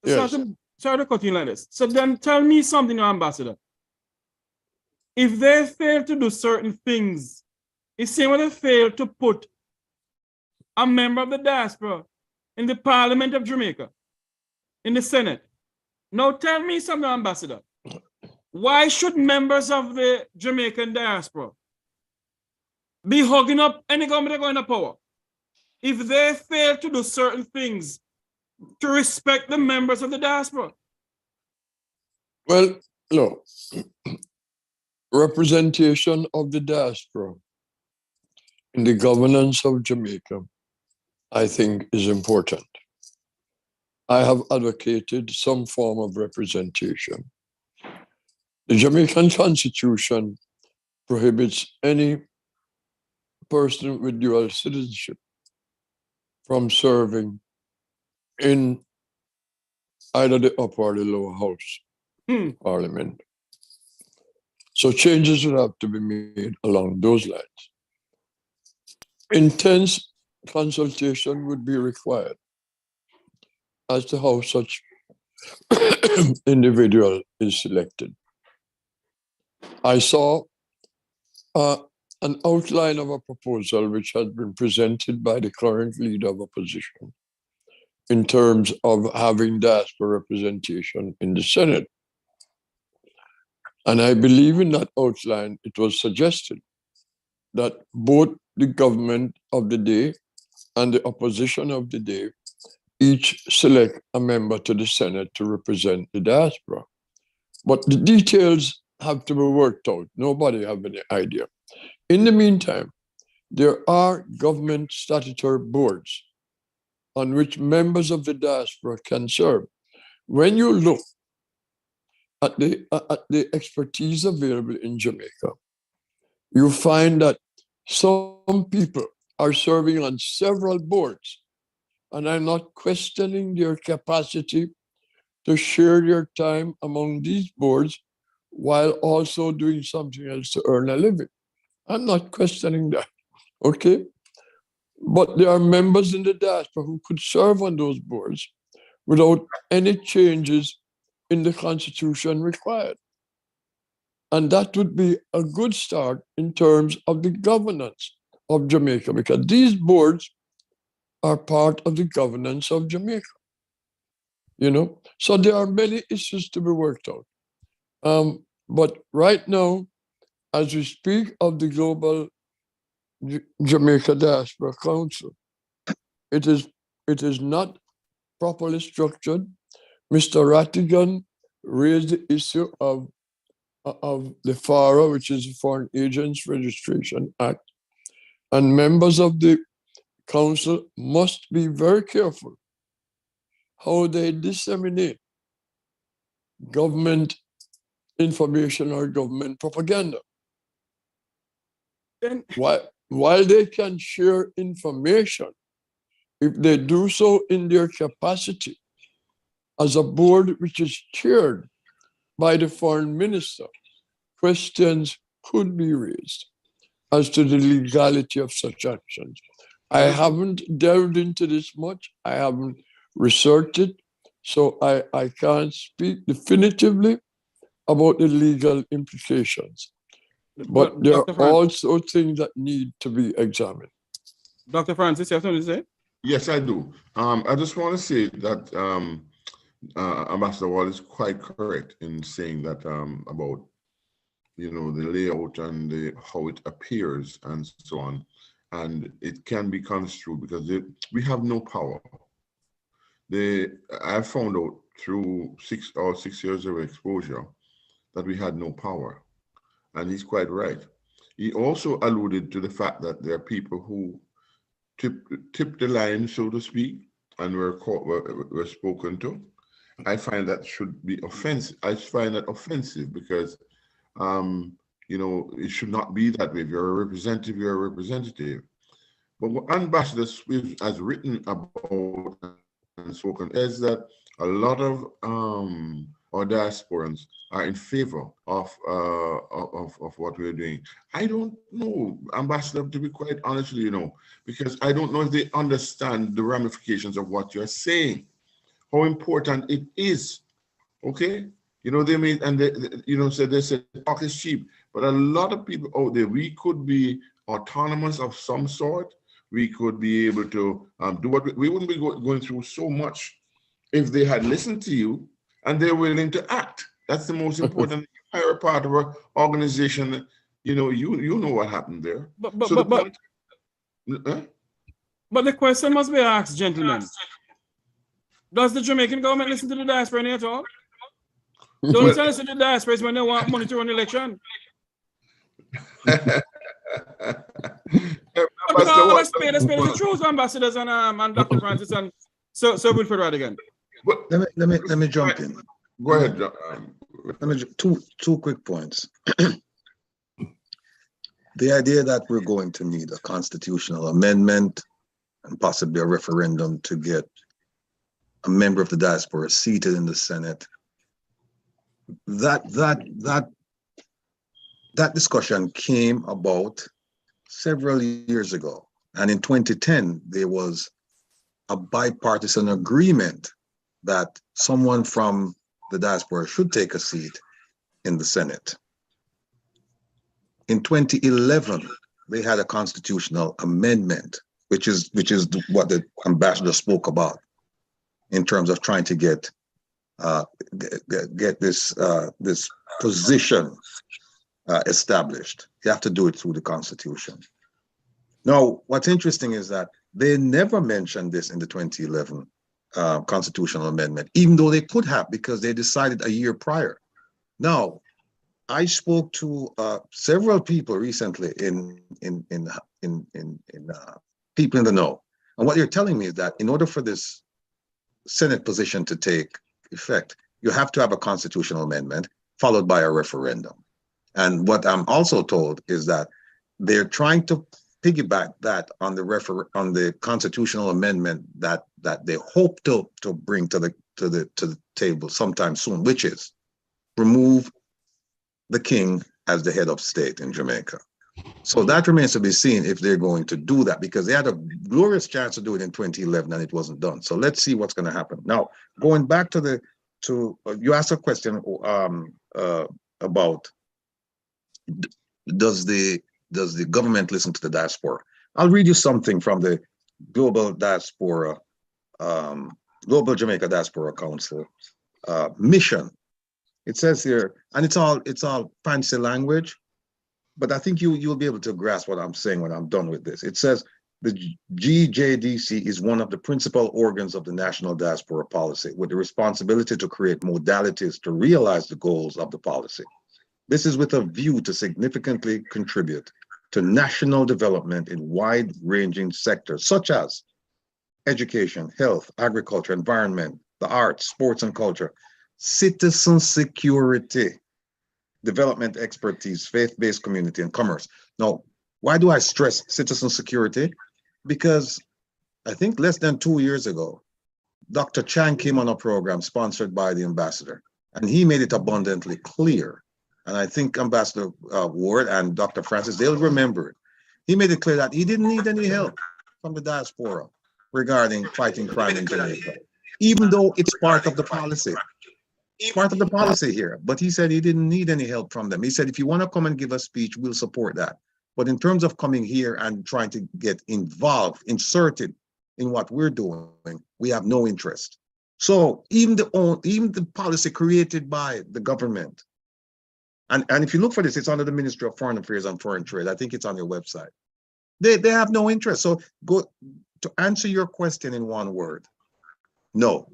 [SPEAKER 6] Yes.
[SPEAKER 3] sorry to cut you like this. So then tell me something, Ambassador. If they fail to do certain things, it's same when they fail to put a member of the diaspora in the Parliament of Jamaica, in the Senate. Now tell me something, Ambassador. Why should members of the Jamaican diaspora be hugging up any government going to power if they fail to do certain things to respect the members of the diaspora?
[SPEAKER 6] Well, look, representation of the diaspora in the governance of Jamaica, I think, is important. I have advocated some form of representation. The Jamaican Constitution prohibits any person with dual citizenship from serving in either the upper or the lower house parliament. So changes would have to be made along those lines. intense consultation would be required as to how such individual is selected. I saw an outline of a proposal which has been presented by the current leader of opposition in terms of having diaspora representation in the Senate. And I believe in that outline, it was suggested that both the government of the day and the opposition of the day each select a member to the Senate to represent the diaspora. But the details have to be worked out. Nobody have any idea. In the meantime, there are government statutory boards on which members of the diaspora can serve. When you look at the expertise available in Jamaica, you find that some people are serving on several boards, and I'm not questioning their capacity to share their time among these boards while also doing something else to earn a living. I'm not questioning that, okay? But there are members in the diaspora who could serve on those boards without any changes in the constitution required. And that would be a good start in terms of the governance of Jamaica, because these boards are part of the governance of Jamaica. So there are many issues to be worked out. But right now, as we speak of the Global Jamaica Diaspora Council, it is not properly structured. Mr. Rattigan raised the issue of the FARA, which is the Foreign Agents Registration Act, and members of the council must be very careful how they disseminate government information or government propaganda. While they can share information, if they do so in their capacity as a board which is chaired by the foreign minister, questions could be raised as to the legality of such actions. I haven't delved into this much. I haven't researched it, so I can't speak definitively about the legal implications. But there are also things that need to be examined.
[SPEAKER 3] Dr. Francis, you have something to say?
[SPEAKER 5] Yes, I do. I just want to say that Ambassador Wall is quite correct in saying that about the layout and how it appears and so on, and it can be construed because we have no power. I found out through 6 years of exposure that we had no power, and he's quite right. He also alluded to the fact that there are people who tip the line, so to speak, and were spoken to. I find that should be offensive. I find that offensive because, it should not be that way. If you're a representative, you're a representative. But what Ambassador Swift has written about and spoken is that a lot of our diasporans are in favor of what we're doing. I don't know, Ambassador, to be quite honest with you, because I don't know if they understand the ramifications of what you're saying, how important it is. Okay, they made and they said talk is cheap, but a lot of people out there, we could be autonomous of some sort. We could be able to do what we wouldn't be going through so much if they had listened to you and they're willing to act. That's the most important. You're part of an organization. You know what happened there.
[SPEAKER 3] But the question must be asked, gentlemen. Does the Jamaican government listen to the diaspora at all? Don't listen to the diaspora when they want money to run the election. Let's pay the truth, ambassadors and Dr. Francis and Sir Wilfred Rattigan.
[SPEAKER 4] Let me jump in.
[SPEAKER 5] Go ahead.
[SPEAKER 4] Two quick points. The idea that we're going to need a constitutional amendment and possibly a referendum to get a member of the diaspora seated in the Senate, that discussion came about several years ago. And in 2010, there was a bipartisan agreement that someone from the diaspora should take a seat in the Senate. In 2011, they had a constitutional amendment, which is what the ambassador spoke about in terms of trying to get this position established. You have to do it through the Constitution. Now, what's interesting is that they never mentioned this in the 2011 constitutional amendment, even though they could have, because they decided a year prior. Now, I spoke to several people recently in people in the know, and what they're telling me is that in order for this Senate position to take effect, you have to have a constitutional amendment followed by a referendum. And what I'm also told is that they're trying to piggyback that on the constitutional amendment that they hope to bring to the table sometime soon, which is remove the king as the head of state in Jamaica. So that remains to be seen if they're going to do that, because they had a glorious chance to do it in 2011 and it wasn't done. So let's see what's going to happen. Now, going back to you asked a question about does the government listen to the diaspora? I'll read you something from the Global Diaspora, Global Jamaica Diaspora Council mission. It says here, and it's all fancy language, but I think you'll be able to grasp what I'm saying when I'm done with this. It says the GJDC is one of the principal organs of the national diaspora policy, with the responsibility to create modalities to realize the goals of the policy. This is with a view to significantly contribute to national development in wide-ranging sectors such as education, health, agriculture, environment, the arts, sports and culture, citizen security, development expertise, faith-based community, and commerce. Now, why do I stress citizen security? Because I think less than 2 years ago, Dr. Chang came on a program sponsored by the ambassador, and he made it abundantly clear. And I think Ambassador Ward and Dr. Francis, they'll remember it. He made it clear that he didn't need any help from the diaspora regarding fighting crime in Jamaica, even though it's part of the policy. It's part of the policy here. But he said he didn't need any help from them. He said, if you want to come and give a speech, we'll support that. But in terms of coming here and trying to get involved, inserted in what we're doing, we have no interest. So even the policy created by the government, and if you look for this, it's under the Ministry of Foreign Affairs and Foreign Trade. I think it's on your website. They have no interest. So go to answer your question in one word. No.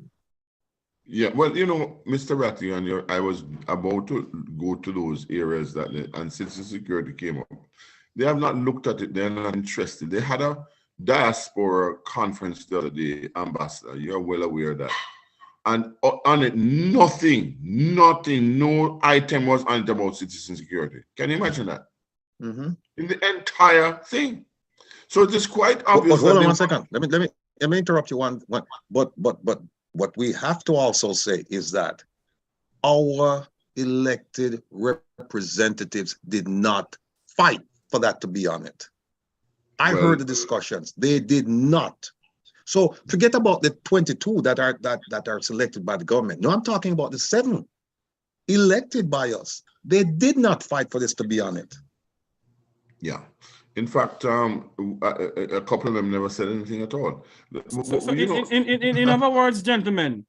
[SPEAKER 5] Yeah, well, Mr. Rattigan, I was about to go to those areas and citizen security came up. They have not looked at it. They're not interested. They had a diaspora conference the other day, Ambassador. You're well aware of that. And on it, nothing, no item was on it about citizen security. Can you imagine that? Mm-hmm. In the entire thing. So it is quite obvious.
[SPEAKER 4] Hold on 1 second. Let me interrupt you one. But what we have to also say is that our elected representatives did not fight for that to be on it. I heard the discussions. They did not. So forget about the 22 that are selected by the government. No, I'm talking about the 7 elected by us. They did not fight for this to be on it.
[SPEAKER 5] Yeah. In fact, a couple of them never said anything at all.
[SPEAKER 11] So in other words, gentlemen,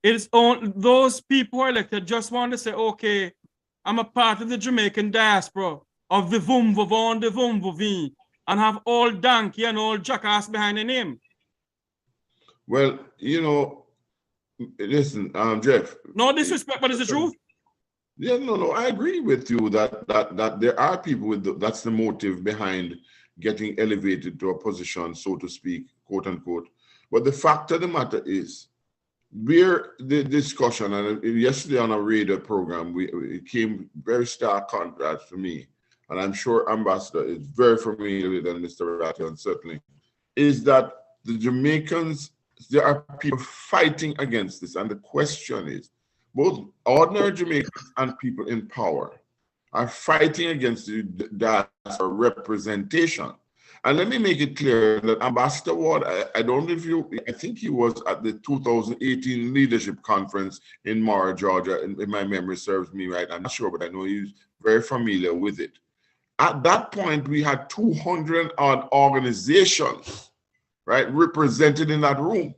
[SPEAKER 11] it's on those people who are elected just want to say, okay, I'm a part of the Jamaican diaspora of the Vum the Vum and have all donkey and all jackass behind the name.
[SPEAKER 5] Well, listen, Jeff.
[SPEAKER 11] No disrespect, but it's the truth.
[SPEAKER 5] Yeah, no, I agree with you that there are people that's the motive behind getting elevated to a position, so to speak, quote unquote. But the fact of the matter is, where the discussion, and yesterday on a radio program, it came very stark contrast to me, and I'm sure Ambassador is very familiar with, and Mr. Rattigan certainly, is that the Jamaicans, there are people fighting against this. And the question is, both ordinary Jamaicans and people in power are fighting against the diaspora representation. And let me make it clear that Ambassador Ward, I don't know if I think he was at the 2018 Leadership Conference in Mara, Georgia, if my memory serves me right. I'm not sure, but I know he's very familiar with it. At that point, we had 200 odd organizations, right, represented in that room.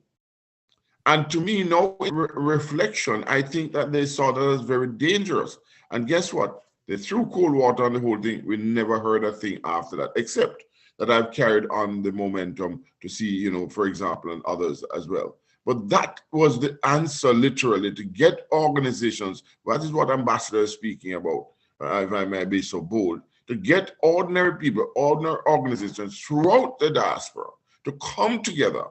[SPEAKER 5] And to me, no reflection, I think that they saw that as very dangerous. And guess what? They threw cold water on the whole thing. We never heard a thing after that, except that I've carried on the momentum to see, you know, for example, and others as well. But that was the answer, literally, to get organizations. That is what Ambassador is speaking about, if I may be so bold, to get ordinary people, ordinary organizations throughout the diaspora to come together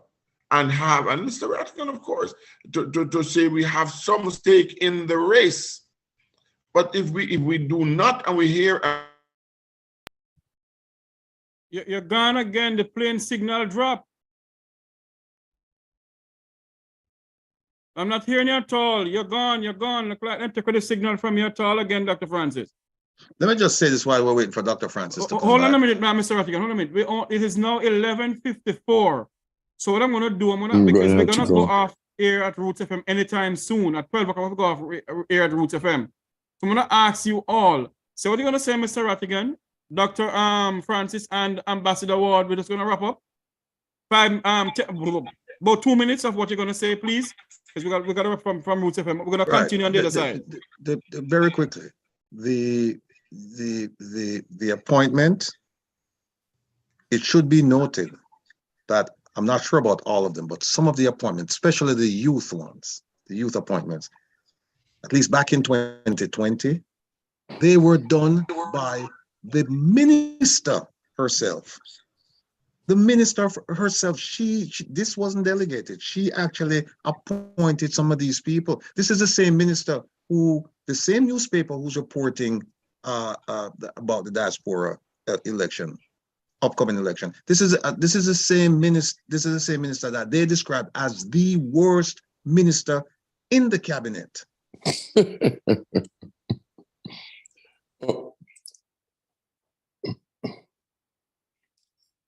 [SPEAKER 5] and have, and Mr. Rattigan, of course, to say we have some stake in the race. But if we do not, and we hear
[SPEAKER 11] you're gone again, the plane signal drop. I'm not hearing you at all. You're gone, you're gone. Look like I'm taking the signal from you at all again, Dr. Francis.
[SPEAKER 4] Let me just say this while we're waiting for Dr. Francis to come
[SPEAKER 11] Hold on
[SPEAKER 4] back.
[SPEAKER 11] a minute, Mr. Rattigan, hold on a minute. It is now 11:54. So what I'm gonna do, because we're gonna go off air at Roots FM anytime soon. At 12 o'clock, we'll go off air at Roots FM. So I'm gonna ask you all. So what are you gonna say, Mr. Rattigan, Dr. Francis, and Ambassador Ward? We're just gonna wrap up. About 2 minutes of what you're gonna say, please, because we got to wrap from Roots FM. We're gonna continue on the other side.
[SPEAKER 4] Very quickly, the appointment. It should be noted that I'm not sure about all of them, but some of the appointments, especially the youth ones, the youth appointments, at least back in 2020, they were done by the minister herself. The minister herself, this wasn't delegated. She actually appointed some of these people. This is the same minister the same newspaper who's reporting about the diaspora election, upcoming election. This is the same minister. This is the same minister that they described as the worst minister in the cabinet.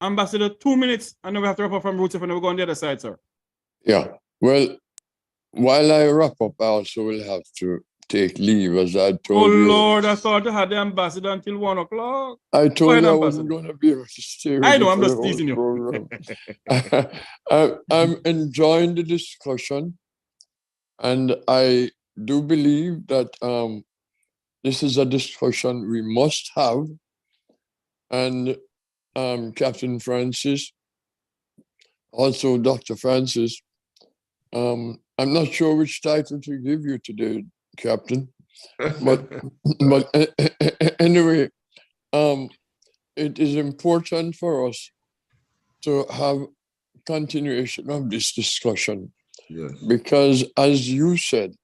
[SPEAKER 11] Ambassador, 2 minutes, and then we have to wrap up from Roots FM, and we'll go on the other side, sir.
[SPEAKER 6] Yeah. Well, while I wrap up, I also will have to take leave, as I told you.
[SPEAKER 11] Oh Lord, I thought I had the ambassador until 1 o'clock.
[SPEAKER 6] I told you I wasn't going to be able to stay with
[SPEAKER 11] I know,
[SPEAKER 6] you
[SPEAKER 11] I'm
[SPEAKER 6] for
[SPEAKER 11] just
[SPEAKER 6] the whole
[SPEAKER 11] teasing you.
[SPEAKER 6] program. I'm enjoying the discussion, and I do believe that this is a discussion we must have. And Captain Francis, also Dr. Francis, I'm not sure which title to give you today, Captain, but anyway, it is important for us to have continuation of this discussion.
[SPEAKER 5] Yes.
[SPEAKER 6] Because, as you said,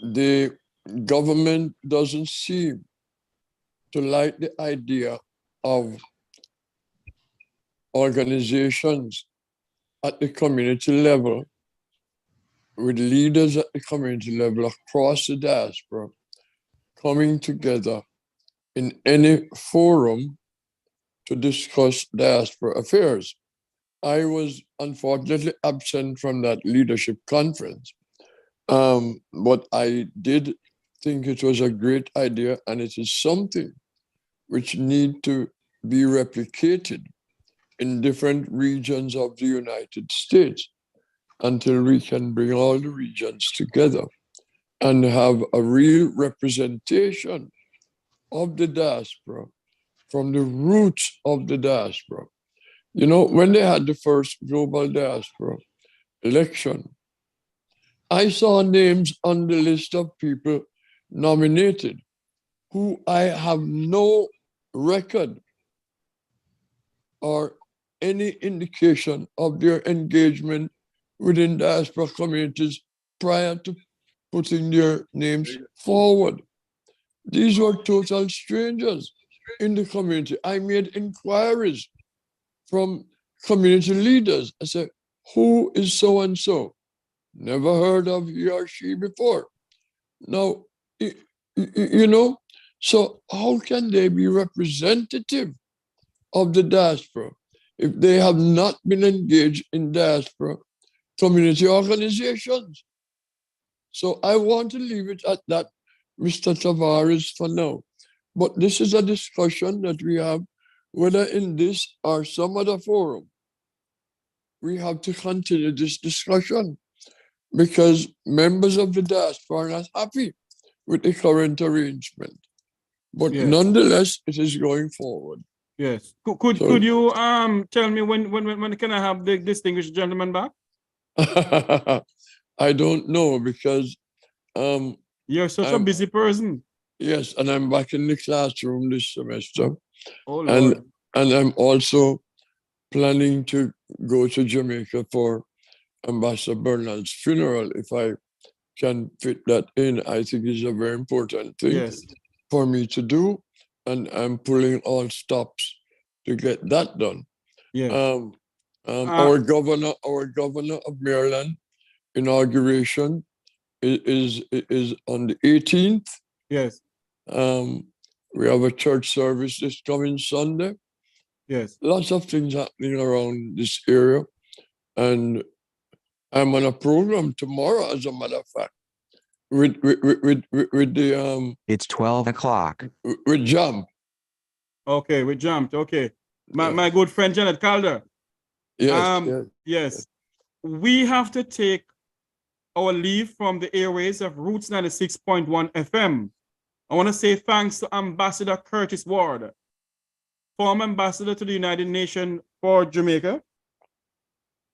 [SPEAKER 6] the government doesn't seem to like the idea of organizations at the community level, with leaders at the community level across the diaspora, coming together in any forum to discuss diaspora affairs. I was unfortunately absent from that leadership conference, but I did think it was a great idea, and it is something which need to be replicated in different regions of the United States until we can bring all the regions together and have a real representation of the diaspora from the roots of the diaspora. You know, when they had the first global diaspora election, I saw names on the list of people nominated who I have no record or any indication of their engagement within diaspora communities prior to putting their names forward. These were total strangers in the community. I made inquiries from community leaders. I said, who is so-and-so? Never heard of he or she before. Now, you know, so how can they be representative of the diaspora if they have not been engaged in diaspora community organizations. So I want to leave it at that, Mr. Tavares, for now. But this is a discussion that we have, whether in this or some other forum. We have to continue this discussion because members of the diaspora are not happy with the current arrangement. But nonetheless, it is going forward.
[SPEAKER 11] Yes. Could you tell me when can I have the distinguished gentleman back?
[SPEAKER 6] I don't know because
[SPEAKER 11] you're such a busy person.
[SPEAKER 6] Yes, and I'm back in the classroom this semester.
[SPEAKER 11] Oh, Lord.
[SPEAKER 6] And I'm also planning to go to Jamaica for Ambassador Bernald's funeral if I can fit that in. I think it's a very important thing for me to do, and I'm pulling all stops to get that done. Our governor of Maryland inauguration is on the 18th.
[SPEAKER 11] Yes.
[SPEAKER 6] We have a church service this coming Sunday.
[SPEAKER 11] Yes.
[SPEAKER 6] Lots of things happening around this area. And I'm on a program tomorrow, as a matter of fact, with the
[SPEAKER 12] It's 12 o'clock.
[SPEAKER 6] With Jam.
[SPEAKER 11] Okay, we jumped. Okay. My good friend Janet Calder. Yes. We have to take our leave from the airways of Roots 96.1 FM. I want to say thanks to Ambassador Curtis Ward, former ambassador to the United Nations for Jamaica,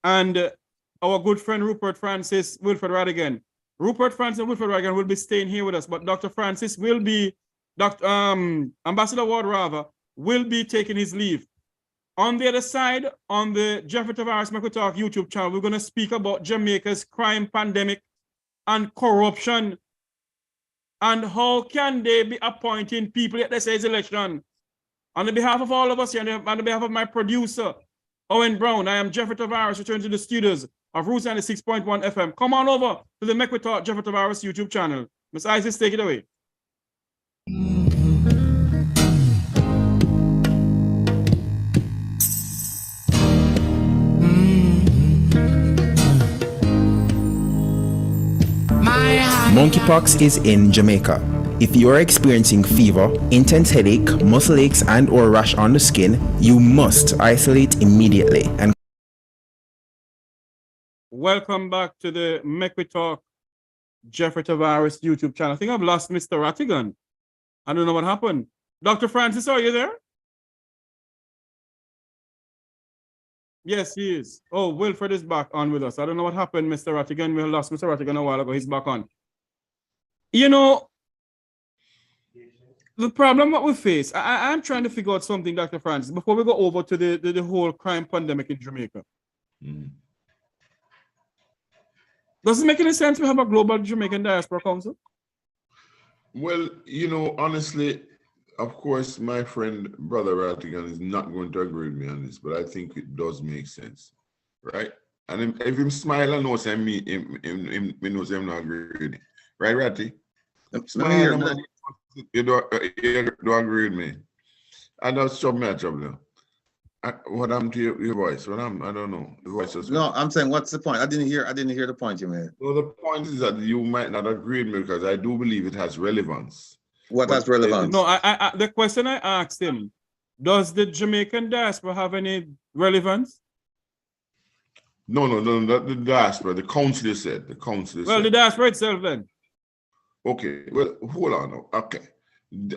[SPEAKER 11] and our good friend Wilfred Rattigan. Rupert Francis and Wilfred Rattigan will be staying here with us, but Dr. Francis will be, Ambassador Ward rather, will be taking his leave. On the other side, on the Jeffrey Tavares Make We Talk YouTube channel, we're going to speak about Jamaica's crime pandemic and corruption, and how can they be appointing people at this election. On the behalf of all of us here, on the behalf of my producer, Owen Brown, I am Jeffrey Tavares, returning to the studios of Roots 96.1 FM. Come on over to the Make We Talk Jeffrey Tavares YouTube channel. Ms. Isis, take it away.
[SPEAKER 12] Monkeypox is in Jamaica. If you are experiencing fever, intense headache, muscle aches, and or rash on the skin, you must isolate immediately. And
[SPEAKER 11] welcome back to the Make We Talk Jeffrey Tavares YouTube channel. I think I've lost Mr. Rattigan. I don't know what happened. Dr. Francis, are you there? Yes, he is. Oh, Wilfred is back on with us. I don't know what happened, Mr. Rattigan. We lost Mr. Rattigan a while ago. He's back on. You know, the problem that we face, I'm trying to figure out something, Dr. Francis, before we go over to the whole crime pandemic in Jamaica. Does it make any sense to have a global Jamaican diaspora council?
[SPEAKER 5] Well, you know, honestly, of course, my friend, Brother Rattigan, is not going to agree with me on this, but I think it does make sense, right? And if him smile and knows him, he knows him not agree with me. Right, Ratty? You don't agree with me. I don't stop me at trouble now. What happened to your voice? I don't know. The voice was
[SPEAKER 4] no, I'm saying, what's the point? I didn't hear the point you made.
[SPEAKER 5] Well, the point is that you might not agree with me because I do believe it has relevance.
[SPEAKER 4] What has relevance?
[SPEAKER 11] No, the question I asked him, does the Jamaican diaspora have any relevance?
[SPEAKER 5] No, not the diaspora. The council said. The council
[SPEAKER 11] well,
[SPEAKER 5] said.
[SPEAKER 11] the diaspora itself then.
[SPEAKER 5] Okay, well, hold on now. Okay.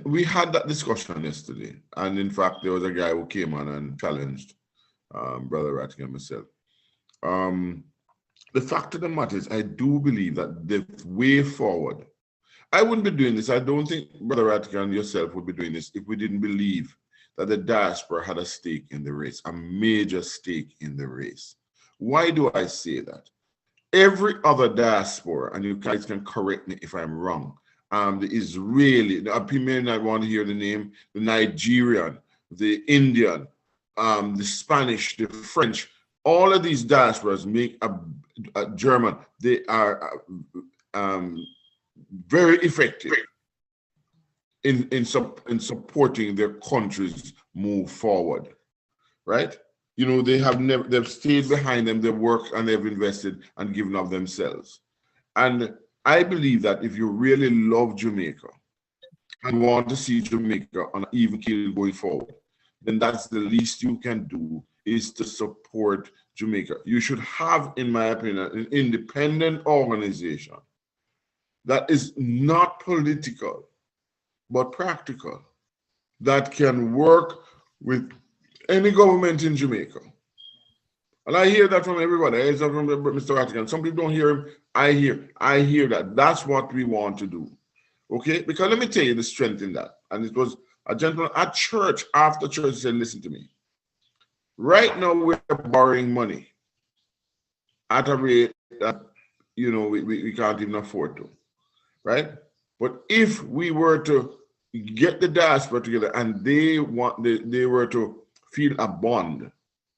[SPEAKER 5] We had that discussion yesterday, and in fact, there was a guy who came on and challenged Brother Rattigan and myself. The fact of the matter is, I do believe that the way forward, I wouldn't be doing this. I don't think Brother Rattigan and yourself would be doing this if we didn't believe that the diaspora had a stake in the race, a major stake in the race. Why do I say that? Every other diaspora, and you guys can correct me if I'm wrong, the Israeli, people may not want to hear the name, the Nigerian, the Indian, the Spanish, the French, all of these diasporas make a German. They are very effective in supporting their countries move forward, right? you know, they've stayed behind them, they've worked and they've invested and given of themselves. And I believe that if you really love Jamaica and want to see Jamaica on an even keel going forward, then that's the least you can do, is to support Jamaica. You should have, in my opinion, an independent organization that is not political, but practical, that can work with any government in Jamaica. And I hear that from everybody. I hear that from Mr. Rattigan. Some people don't hear him. I hear that. That's what we want to do. Okay? Because let me tell you the strength in that. And it was a gentleman at church, after church, said, listen to me. Right now, we're borrowing money at a rate that, you know, we can't even afford to, right? But if we were to get the diaspora together and they were to feel a bond,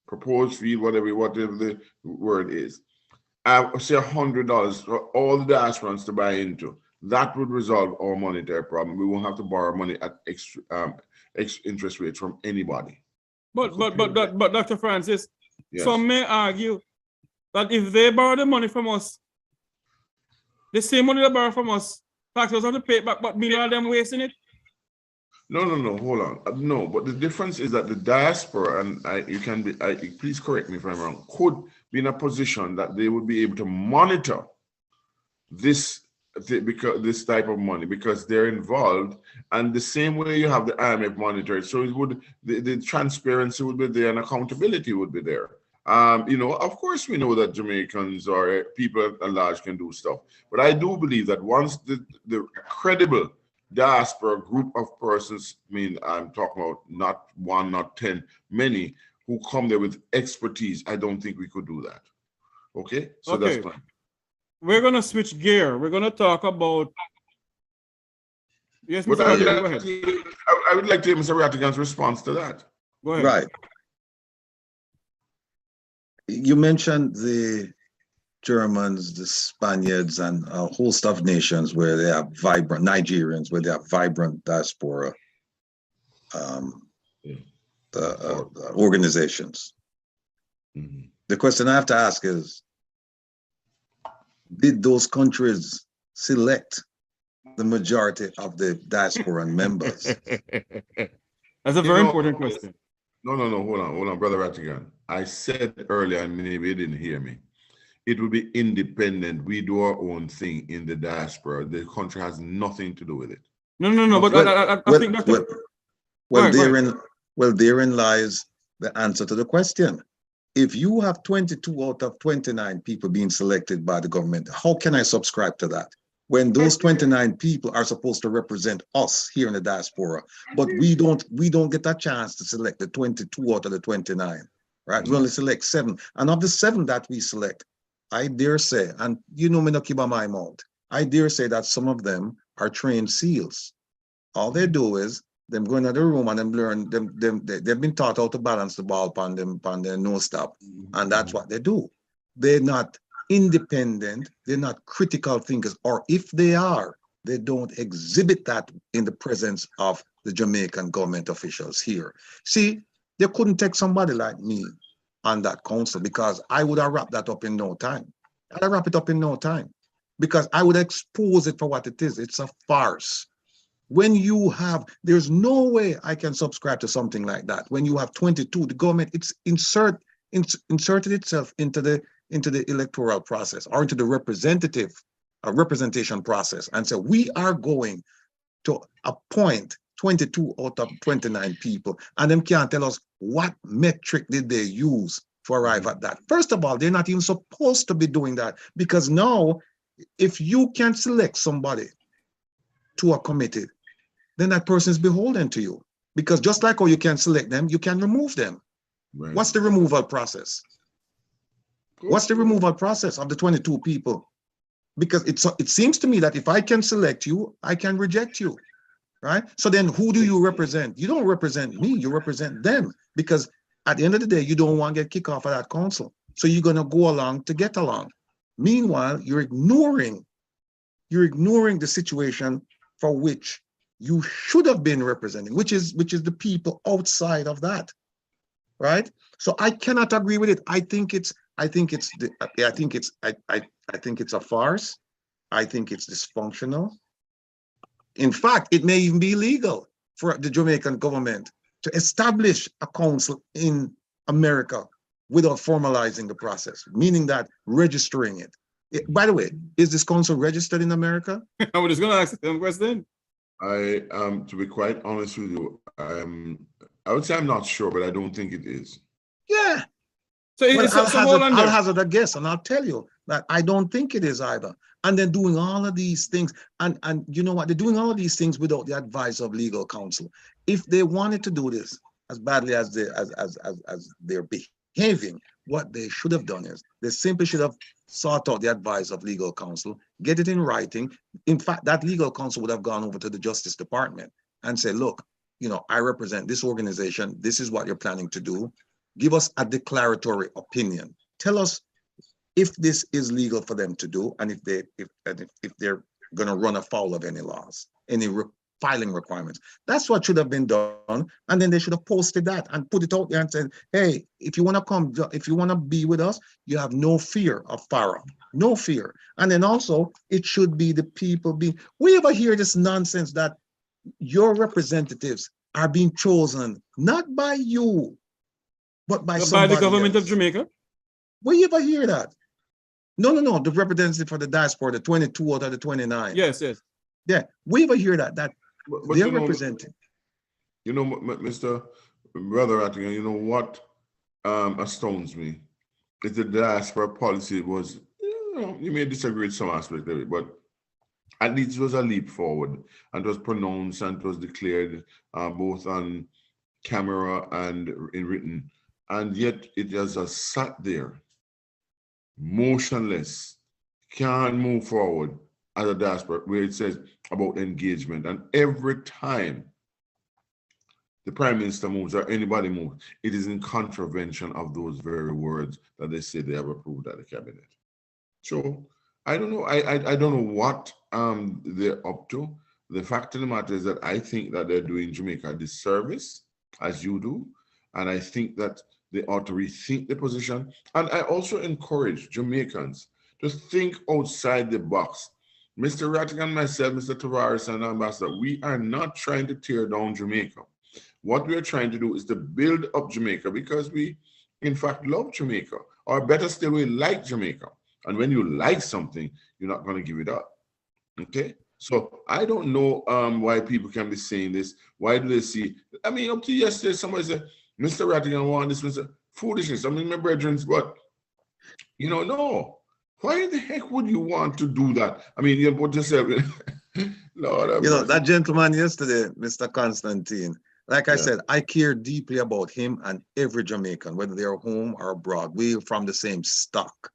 [SPEAKER 5] proposed feel, whatever the word is, say $100 for all the diasporans to buy into, that would resolve our monetary problem. We won't have to borrow money at extra interest rates from anybody.
[SPEAKER 11] But Dr. Francis,
[SPEAKER 5] Yes.
[SPEAKER 11] some may argue that if they borrow the money from us, the same money they borrow from us, taxes have to pay it back, but meanwhile them wasting it.
[SPEAKER 5] No, hold on. No, but the difference is that the diaspora, and please correct me if I'm wrong, could be in a position that they would be able to monitor this type of money because they're involved, and the same way you have the IMF monitor it, so it would the transparency would be there and accountability would be there. You know, of course we know that Jamaicans or people at large can do stuff, but I do believe that once the credible diaspora group of persons, I mean, I'm talking about not one, not 10, many who come there with expertise, I don't think we could do that. Okay, so
[SPEAKER 11] Okay.
[SPEAKER 5] that's fine.
[SPEAKER 11] We're gonna switch gear. We're gonna talk about. Yes,
[SPEAKER 5] But
[SPEAKER 11] Mr.
[SPEAKER 5] I
[SPEAKER 11] Rattigan, go ahead.
[SPEAKER 5] would like to hear Mr. Rattigan's response to that.
[SPEAKER 11] Go ahead.
[SPEAKER 4] Right. You mentioned the Germans, the Spaniards, and a host of nations where they have vibrant, Nigerians, where they have vibrant diaspora organizations.
[SPEAKER 5] Mhm.
[SPEAKER 4] The question I have to ask is, did those countries select the majority of the diaspora members?
[SPEAKER 11] That's a very important question.
[SPEAKER 5] No, hold on, Brother Rattigan. I said earlier, and maybe you didn't hear me, it will be independent. We do our own thing in the diaspora. The country has nothing to do with it.
[SPEAKER 11] No, but I think Dr.
[SPEAKER 4] Therein lies the answer to the question. If you have 22 out of 29 people being selected by the government, how can I subscribe to that? When those 29 people are supposed to represent us here in the diaspora, but we don't get a chance to select the 22 out of the 29, right? We only select 7. And of the 7 that we select, I dare say, and you know me not keep my mouth, I dare say that some of them are trained SEALs. All they do is them go into the room and them learn they've been taught how to balance the ball upon their no stop, and that's what they do. They're not independent, they're not critical thinkers, or if they are, they don't exhibit that in the presence of the Jamaican government officials here. See, they couldn't take somebody like me on that council because I would have wrapped that up in no time. I'd wrap it up in no time because I would expose it for what it is. It's a farce. When you have, there's no way I can subscribe to something like that. When you have 22, the government, it's inserted itself into the electoral process or into the representation process, and so we are going to appoint 22 out of 29 people, and them can't tell us what metric did they use to arrive at that. First of all, they're not even supposed to be doing that, because now, if you can select somebody to a committee, then that person is beholden to you. Because just like how you can select them, you can remove them.
[SPEAKER 5] Right.
[SPEAKER 4] What's the removal process? What's the removal process of the 22 people? Because it seems to me that if I can select you, I can reject you, right? So then who do you represent? You don't represent me, you represent them. Because at the end of the day, you don't want to get kicked off of that council. So you're going to go along to get along. Meanwhile, you're ignoring the situation for which you should have been representing, which is the people outside of that. right? So I cannot agree with it. I think it's a farce. I think it's dysfunctional. In fact, it may even be illegal for the Jamaican government to establish a council in America without formalizing the process, meaning that registering it. By the way, is this council registered in America?
[SPEAKER 11] I was just going to ask them question.
[SPEAKER 5] To be quite honest with you, I would say I'm not sure, but I don't think it is.
[SPEAKER 4] Yeah.
[SPEAKER 11] So,
[SPEAKER 4] I'll hazard a guess, and I'll tell you that I don't think it is either. And they're doing all of these things, and you know what? They're doing all of these things without the advice of legal counsel. If they wanted to do this as badly as they're behaving, what they should have done is they simply should have sought out the advice of legal counsel, get it in writing. In fact, that legal counsel would have gone over to the Justice Department and say, look, you know, I represent this organization. This is what you're planning to do. Give us a declaratory opinion. Tell us if this is legal for them to do, and if they're going to run afoul of any laws, any filing requirements. That's what should have been done. And then they should have posted that and put it out there and said, hey, if you want to come, if you want to be with us, you have no fear of FARA, no fear. And then also it should be the people being, we ever hear this nonsense that your representatives are being chosen not by you, but by somebody
[SPEAKER 11] the government
[SPEAKER 4] else.
[SPEAKER 11] of Jamaica?
[SPEAKER 4] We ever hear that? No, the representative for the diaspora, the 22 out of the 29.
[SPEAKER 11] Yes.
[SPEAKER 4] Yeah, we ever hear that
[SPEAKER 5] But
[SPEAKER 4] they're representing.
[SPEAKER 5] You know, Mr. Brother Rattigan, you know what astounds me is the diaspora policy was, you know, you may disagree with some aspect of it, but at least it was a leap forward, and it was pronounced and it was declared both on camera and in written, and yet it has sat there motionless, can't move forward as a diaspora, where it says about engagement. And every time the Prime Minister moves or anybody moves, it is in contravention of those very words that they say they have approved at the cabinet. So I don't know. I don't know what they're up to. The fact of the matter is that I think that they're doing Jamaica a disservice, as you do, and I think that they ought to rethink the position. And I also encourage Jamaicans to think outside the box. Mr. Rattigan, myself, Mr. Tavares, and Ambassador, we are not trying to tear down Jamaica. What we are trying to do is to build up Jamaica, because we, in fact, love Jamaica, or better still, we like Jamaica. And when you like something, you're not going to give it up. Okay? So I don't know why people can be saying this. Why do they see? I mean, up to yesterday, somebody said, Mr. Rattigan want this, Mr. Foolishness. I mean, my brethren, but, you know, no. Why the heck would you want to do that? I mean, you put yourself in. Lord,
[SPEAKER 4] you know, that gentleman yesterday, Mr. Constantine, like I said, I care deeply about him and every Jamaican, whether they're home or abroad. We're from the same stock.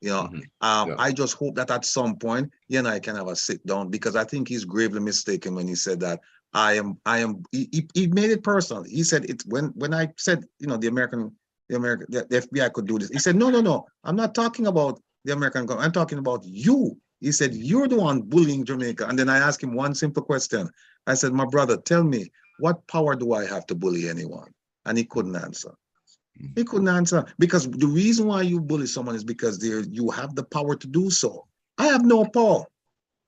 [SPEAKER 4] You know, I just hope that at some point, he and I can have a sit down, because I think he's gravely mistaken when he said that he made it personal. He said it's when I said, you know, the FBI could do this. He said, no, I'm not talking about the American government. I'm talking about you. He said, you're the one bullying Jamaica. And then I asked him one simple question. I said, my brother, tell me, what power do I have to bully anyone? And he couldn't answer. He couldn't answer, because the reason why you bully someone is because you have the power to do so. I have no power.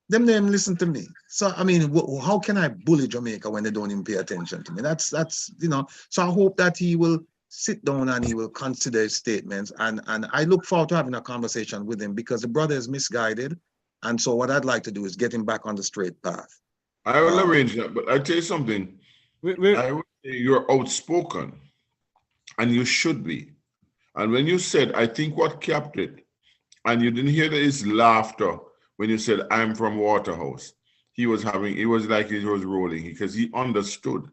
[SPEAKER 4] Them listen to me. So, I mean, how can I bully Jamaica when they don't even pay attention to me? That's you know, so I hope that he will sit down and he will consider his statements. And I look forward to having a conversation with him, because the brother is misguided. And so what I'd like to do is get him back on the straight path.
[SPEAKER 5] I will arrange that, but I'll tell you something. I would say you're outspoken, and you should be. And when you said, I think what kept it, and you didn't hear his laughter when you said, I'm from Waterhouse. It was like he was rolling, because he understood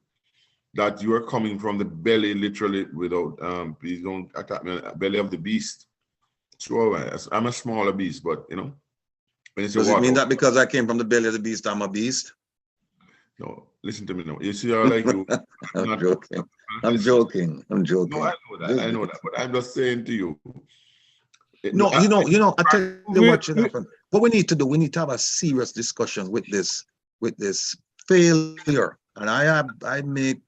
[SPEAKER 5] that you are coming from the belly, literally, without, please don't attack me, belly of the beast. So I'm a smaller beast, but, you know. When you say
[SPEAKER 4] Does it mean that because I came from the belly of the beast, I'm a beast?
[SPEAKER 5] No, listen to me now. You see how like you.
[SPEAKER 4] I'm joking.
[SPEAKER 5] No, I know that. But I'm just saying to you.
[SPEAKER 4] No, you know, I tell you what should happen. What we need to do, we need to have a serious discussion with this failure. And I make,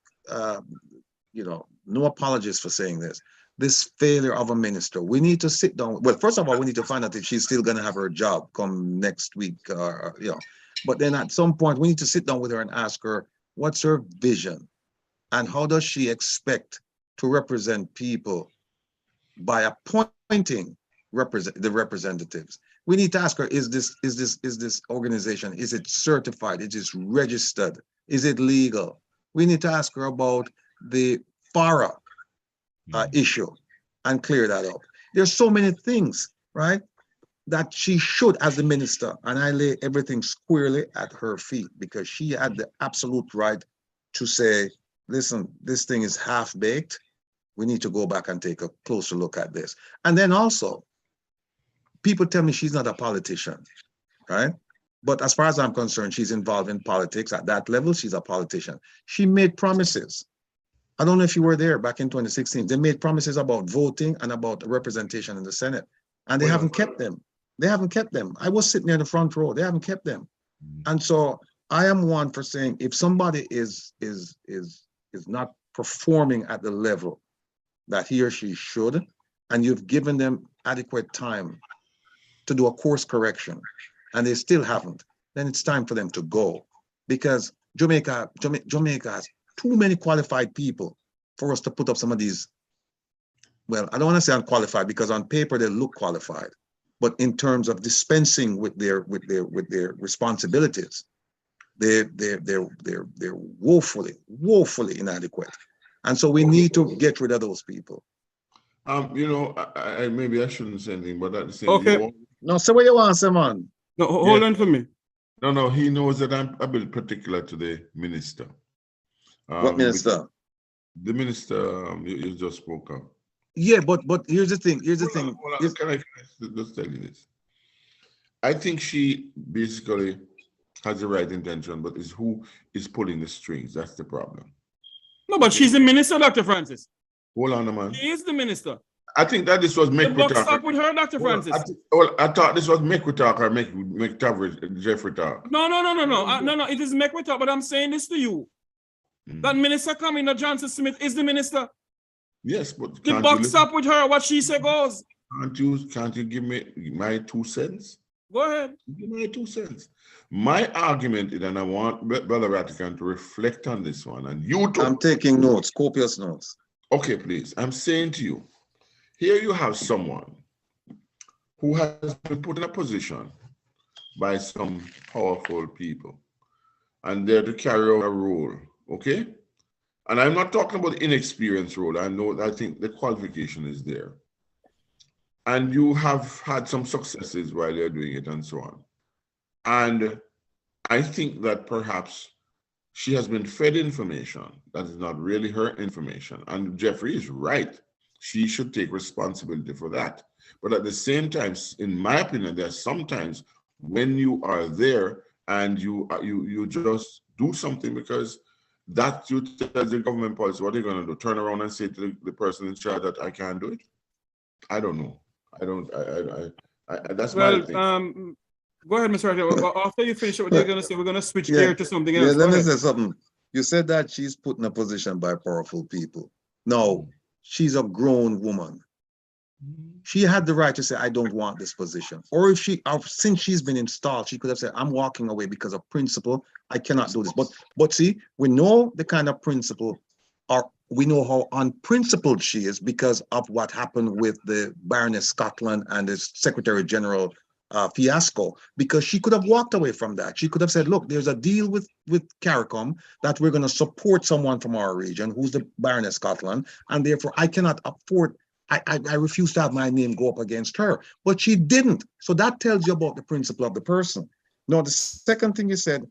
[SPEAKER 4] you know, no apologies for saying this. This failure of a minister, we need to sit down. Well, first of all, we need to find out if she's still going to have her job come next week, but then at some point we need to sit down with her and ask her, what's her vision and how does she expect to represent people by appointing the representatives? We need to ask her, is this organization, is it certified? Is it registered? Is it legal? We need to ask her about the FARA issue and clear that up. There's so many things, right, that she should, as the minister, and I lay everything squarely at her feet, because she had the absolute right to say, listen, this thing is half-baked. We need to go back and take a closer look at this. And then also, people tell me she's not a politician, right? But as far as I'm concerned, she's involved in politics. At that level, she's a politician. She made promises. I don't know if you were there back in 2016. They made promises about voting and about representation in the Senate, and they haven't kept them. They haven't kept them. I was sitting there in the front row. They haven't kept them. And so I am one for saying, if somebody is not performing at the level that he or she should, and you've given them adequate time to do a course correction, and they still haven't, then it's time for them to go. Because Jamaica has too many qualified people for us to put up some of these, well, I don't want to say unqualified, because on paper they look qualified, but in terms of dispensing with their responsibilities, they're woefully inadequate. And so we need to get rid of those people.
[SPEAKER 5] I maybe I shouldn't say anything, but at the same
[SPEAKER 3] time.
[SPEAKER 4] No, say what you want, say, man.
[SPEAKER 3] No, hold on for me.
[SPEAKER 5] No, he knows that I'm a bit particular to the minister.
[SPEAKER 4] What minister?
[SPEAKER 5] The minister you just spoke of.
[SPEAKER 4] Yeah, but here's the thing. Here's the thing.
[SPEAKER 5] Can I just tell you this? I think she basically has the right intention, but it's who is pulling the strings. That's the problem.
[SPEAKER 11] No, but she's the minister, Dr. Francis.
[SPEAKER 5] Hold on, man.
[SPEAKER 11] She is the minister.
[SPEAKER 5] I think that this was
[SPEAKER 11] The buck stop with her, Dr. Francis.
[SPEAKER 5] I thought this was Mekwittalk or Jeffrey talk.
[SPEAKER 11] No. It is Mekwittalk, but I'm saying this to you. That minister coming, that Johnson Smith is the minister.
[SPEAKER 5] Yes, but
[SPEAKER 11] the buck stop with her. What she said goes.
[SPEAKER 5] Can't you give me my 2 cents?
[SPEAKER 11] Go ahead.
[SPEAKER 5] Give me 2 cents. My argument is, and I want Brother Rattigan to reflect on this one, and you too.
[SPEAKER 4] I'm taking notes, copious notes.
[SPEAKER 5] Okay, please. I'm saying to you, here you have someone who has been put in a position by some powerful people, and they're to carry out a role, okay? And I'm not talking about the inexperienced role. I think the qualification is there. And you have had some successes while you're doing it and so on. And I think that perhaps she has been fed information that is not really her information. And Jeffrey is right. She should take responsibility for that. But at the same time, in my opinion, there are sometimes when you are there and you just do something because that you tell the government policy, what are you going to do? Turn around and say to the person in charge that I can't do it? I don't know. That's my thing.
[SPEAKER 11] Go ahead, Mr. Rattigan. After you finish what you're going to say, we're going to switch gear to something else.
[SPEAKER 4] Let me say something. You said that she's put in a position by powerful people. No, she's a grown woman. She had the right to say, I don't want this position. Or since she's been installed, she could have said, I'm walking away because of principle. I cannot do this. But see, we know the kind of principle, or we know how unprincipled she is because of what happened with the Baroness Scotland and the Secretary General fiasco, because she could have walked away from that. She could have said, look, there's a deal with CARICOM that we're going to support someone from our region who's the Baroness Scotland, and therefore I cannot afford, I refuse to have my name go up against her. But she didn't. So that tells you about the principle of the person. Now, the second thing you said,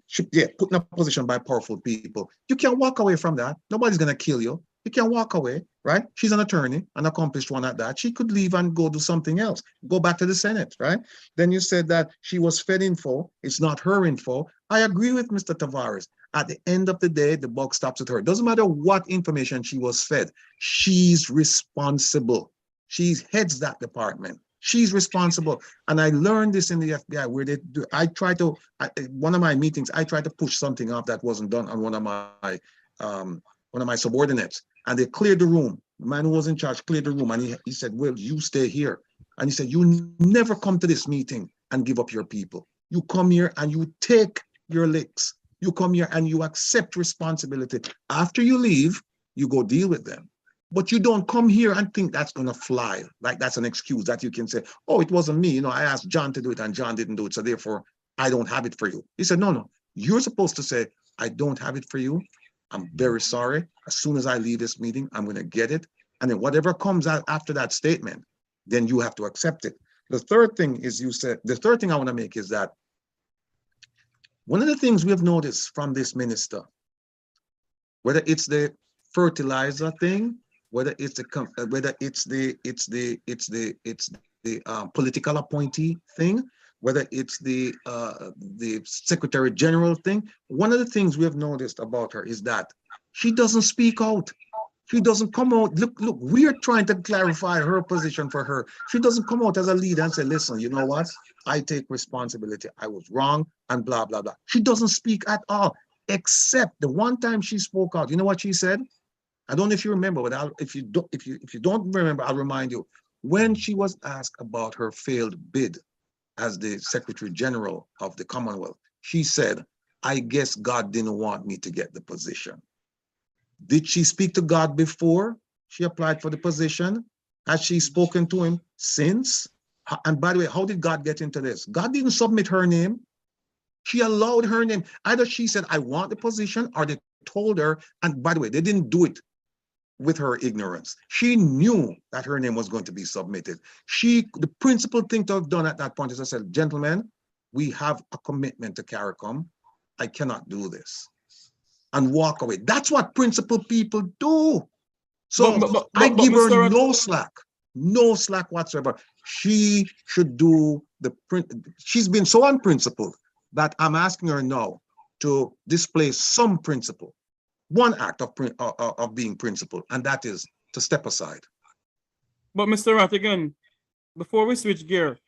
[SPEAKER 4] put in a position by powerful people. You can't walk away from that. Nobody's going to kill you. You can't walk away, right? She's an attorney, an accomplished one at that. She could leave and go do something else, go back to the Senate, right? Then you said that she was fed info. It's not her info. I agree with Mr. Tavares. At the end of the day, the buck stops with her. It doesn't matter what information she was fed. She's responsible. She heads that department. She's responsible. And I learned this in the FBI where they do, one of my meetings, I tried to push something off that wasn't done on one of my subordinates. and they cleared the room. The man who was in charge cleared the room, and he said, well, you stay here. And he said, you never come to this meeting and give up your people. You come here and you take your licks. You come here and you accept responsibility. After you leave, you go deal with them. But you don't come here and think that's going to fly. Like that's an excuse that you can say, oh, it wasn't me. You know, I asked John to do it and John didn't do it. So therefore, I don't have it for you. He said, no. You're supposed to say, I don't have it for you. I'm very sorry. As soon as I leave this meeting, I'm going to get it. And then whatever comes out after that statement, then you have to accept it. The third thing is the third thing I want to make is that one of the things we have noticed from this minister, whether it's the fertilizer thing, whether it's the political appointee thing, whether it's the Secretary General thing, one of the things we have noticed about her is that she doesn't speak out. She doesn't come out. Look, we're trying to clarify her position for her. She doesn't come out as a leader and say, listen, you know what? I take responsibility. I was wrong and blah, blah, blah. She doesn't speak at all, except the one time she spoke out. You know what she said? I don't know if you remember, but if you don't remember, I'll remind you. When she was asked about her failed bid as the Secretary General of the Commonwealth, she said, I guess God didn't want me to get the position. Did she speak to God before she applied for the position? Has she spoken to him since? And by the way, how did God get into this? God didn't submit her name. She allowed her name. Either she said, I want the position, or they told her, and by the way, they didn't do it with her ignorance. She knew that her name was going to be submitted. The principal thing to have done at that point is I said, gentlemen, we have a commitment to CARICOM. I cannot do this. And walk away. That's what principal people do. So I give her no slack whatsoever. She should do she's been so unprincipled that I'm asking her now to display some principle, one act of being principled, and that is to step aside.
[SPEAKER 11] But Mr. Rattigan, before we switch gear,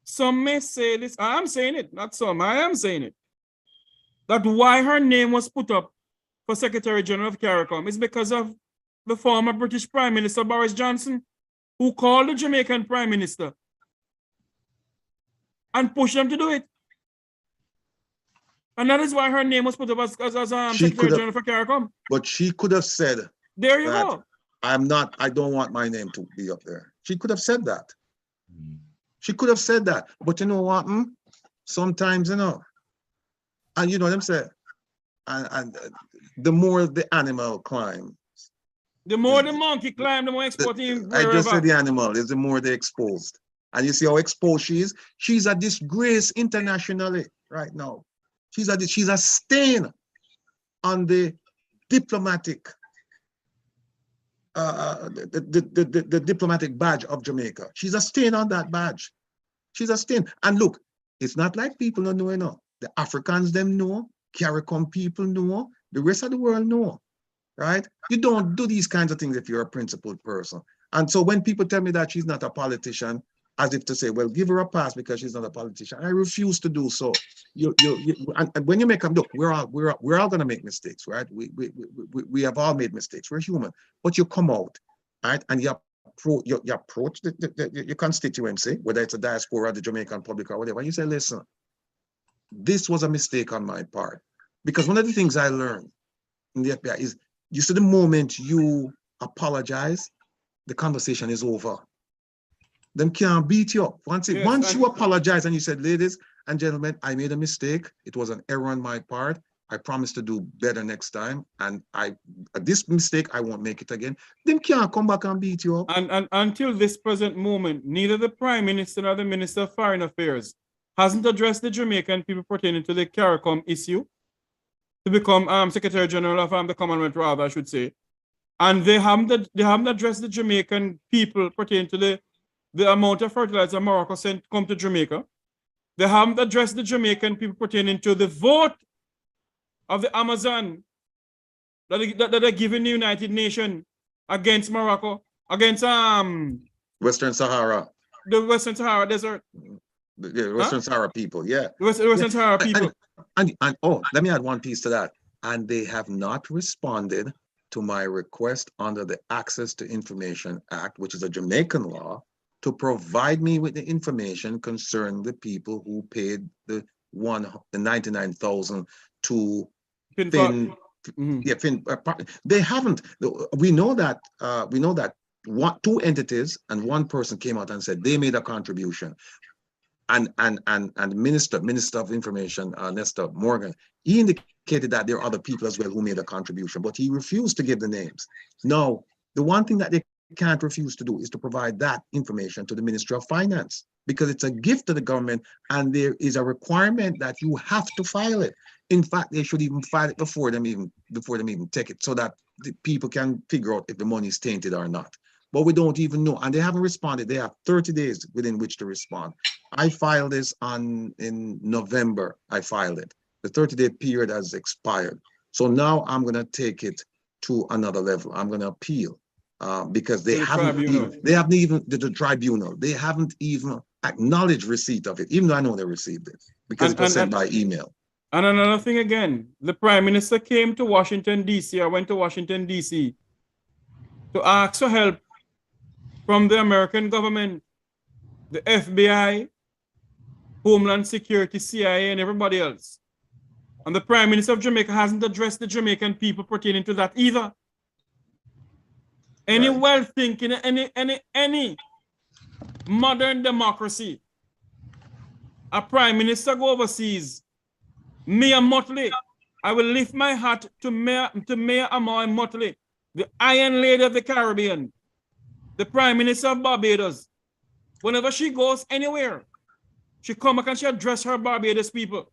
[SPEAKER 11] some may say this, I'm saying it, not some, I am saying it, that why her name was put up for Secretary General of CARICOM is because of the former British Prime Minister Boris Johnson, who called the Jamaican Prime Minister and pushed him to do it. And that is why her name was put up as Secretary General for CARICOM.
[SPEAKER 4] But she could have said,
[SPEAKER 11] there you go.
[SPEAKER 4] I don't want my name to be up there. She could have said that. She could have said that. But you know what? Sometimes, you know, and you know what I'm saying? And the more the animal climbs,
[SPEAKER 11] the more the monkey climbs, the more exporting.
[SPEAKER 4] I just said the animal is the more they're exposed. And you see how exposed she is? She's a disgrace internationally right now. She's a stain on the diplomatic the diplomatic badge of Jamaica. She's a stain on that badge. She's a stain. And look, it's not like people don't know, you know. The Africans, them know. CARICOM people know. The rest of the world know, right? You don't do these kinds of things if you're a principled person. And so when people tell me that she's not a politician, as if to say, well, give her a pass because she's not a politician, I refuse to do so. And when you make them, look, we're all going to make mistakes, right? We have all made mistakes. We're human. But you come out, right? And you approach your constituency, whether it's a diaspora, the Jamaican public, or whatever. And you say, listen, this was a mistake on my part. Because one of the things I learned in the FBI is, you see, the moment you apologize, the conversation is over. Them can't beat you up. Once you apologize and you said, ladies and gentlemen, I made a mistake. It was an error on my part. I promise to do better next time. And this mistake, I won't make it again. Them can't come back and beat you up.
[SPEAKER 11] And until this present moment, neither the Prime Minister nor the Minister of Foreign Affairs hasn't addressed the Jamaican people pertaining to the CARICOM issue to become Secretary General of the Commonwealth, rather, I should say. And they haven't addressed the Jamaican people pertaining to the amount of fertilizer Morocco sent come to Jamaica. They haven't addressed the Jamaican people pertaining to the vote of the Amazon that are given the United Nations against Morocco, against
[SPEAKER 4] Western Sahara.
[SPEAKER 11] The Western Sahara Desert.
[SPEAKER 4] The Western Sahara people, yeah.
[SPEAKER 11] The Western Sahara people.
[SPEAKER 4] And let me add one piece to that. And they have not responded to my request under the Access to Information Act, which is a Jamaican law, to provide me with the information concerning the people who paid the 99,000 to Fin. Yeah, Fin. They haven't. We know that. Two entities and one person came out and said they made a contribution. And Minister of Information, Nestor Morgan, he indicated that there are other people as well who made a contribution, but he refused to give the names. Now, the one thing that they can't refuse to do is to provide that information to the Ministry of Finance, because it's a gift to the government and there is a requirement that you have to file it. In fact, they should even file it before them even take it, so that the people can figure out if the money is tainted or not. But we don't even know, and they haven't responded. They have 30 days within which to respond. I filed this in November. I filed it. The 30-day period has expired. So now I'm going to take it to another level. I'm going to appeal because they haven't even the tribunal. They haven't even acknowledged receipt of it, even though I know they received it because it was sent by email.
[SPEAKER 11] And another thing again, the Prime Minister came to Washington, D.C. I went to Washington, D.C. to ask for help from the American government, the FBI, Homeland Security, CIA, and everybody else. And the Prime Minister of Jamaica hasn't addressed the Jamaican people pertaining to that either. Any well-thinking, any modern democracy, a Prime Minister go overseas, Mayor Motley, I will lift my hat to Mayor Amoy Motley, the Iron Lady of the Caribbean, the Prime Minister of Barbados. Whenever she goes anywhere, she come back and she address her Barbados people.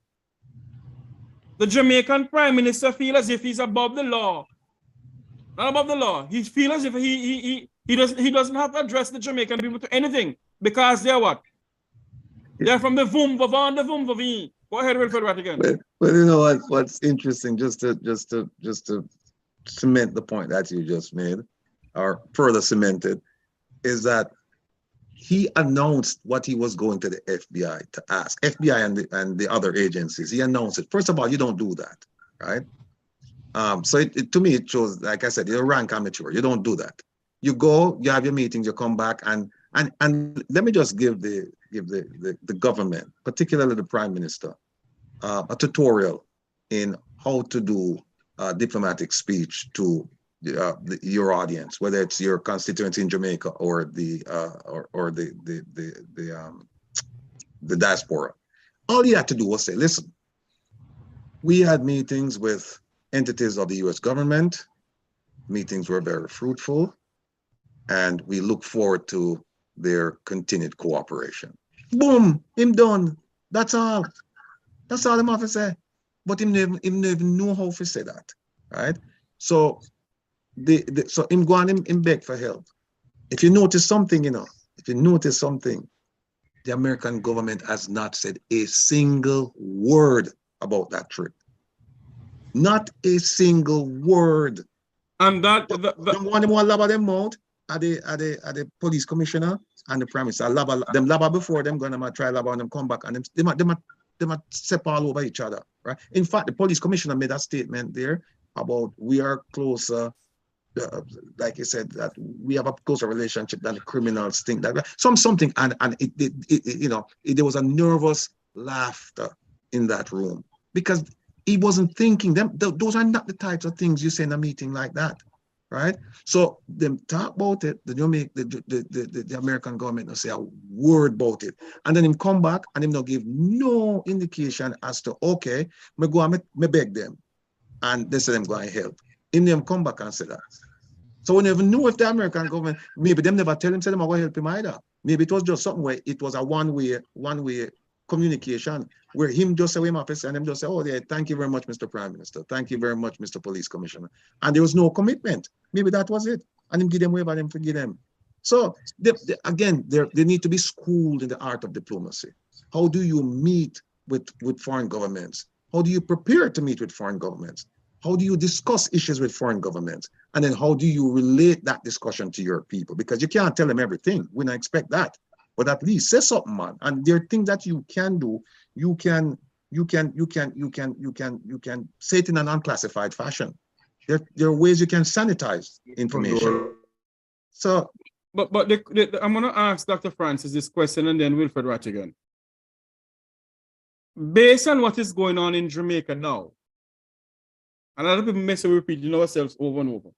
[SPEAKER 11] The Jamaican Prime Minister feels as if he's above the law. Not above the law. He feels as if he doesn't have to address the Jamaican people to anything, because they're what? They're from the Vum Vavon, the Vum Vavi. Go ahead, Wilfred Rattigan.
[SPEAKER 4] But you know what's interesting, just to cement the point that you just made, or further cemented, is that he announced what he was going to the FBI to ask, FBI and the other agencies. He announced it. First of all, you don't do that, right? So to me, it shows, like I said, you're a rank amateur. You don't do that. You go, you have your meetings, you come back, and let me just give the government, particularly the Prime Minister, a tutorial in how to do diplomatic speech to your audience, whether it's your constituency in Jamaica or the diaspora. All you had to do was say, listen, we had meetings with entities of the US government. Meetings were very fruitful, and we look forward to their continued cooperation. Boom, him done. That's all. That's all him have to say. But him never know how to say that, right? So so him go on him beg for help. If you notice something, the American government has not said a single word about that trip. Not a single word.
[SPEAKER 11] And that
[SPEAKER 4] the one them want lab them out at the police commissioner and the Prime Minister. Them lab before them gonna try lab and them come back and they might step all over each other, right? In fact, the police commissioner made a statement there about we are closer, like he said, that we have a closer relationship than the criminals think that something, and there was a nervous laughter in that room because he wasn't thinking them. Those are not the types of things you say in a meeting like that, right? So them talk about it, the American government don't say a word about it, and then him come back and him not give no indication as to okay, me go and me beg them, and they say them go and help. Him them come back and say that. So we never knew if the American government, maybe them never tell him, say them are going to help him either. Maybe it was just something where it was a one-way communication where him just say him office and him just say, oh yeah, thank you very much, Mr. Prime Minister. Thank you very much, Mr. Police Commissioner. And there was no commitment. Maybe that was it. And him give them waiver, them forgive them. So again, they need to be schooled in the art of diplomacy. How do you meet with foreign governments? How do you prepare to meet with foreign governments? How do you discuss issues with foreign governments? And then how do you relate that discussion to your people? Because you can't tell them everything. We don't expect that. But at least say something, man. And there are things that you can do. You can say it in an unclassified fashion. There are ways you can sanitize information. So,
[SPEAKER 11] but I'm gonna ask Dr. Francis this question and then Wilfred Rattigan. Based on what is going on in Jamaica now, a lot of people mess up repeating ourselves over and over.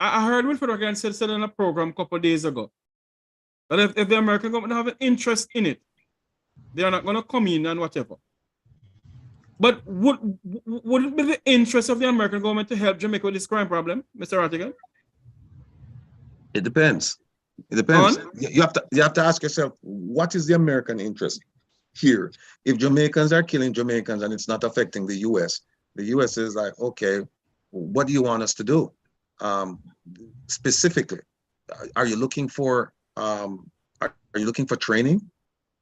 [SPEAKER 11] I heard Wilfred Rattigan said in a program a couple of days ago that if the American government have an interest in it, they are not going to come in and whatever. But would it be the interest of the American government to help Jamaica with this crime problem, Mr. Rattigan?
[SPEAKER 4] It depends. It depends. You have to ask yourself, what is the American interest here? If Jamaicans are killing Jamaicans and it's not affecting the U.S., the U.S. is like, okay, what do you want us to do? Specifically, are you looking for training?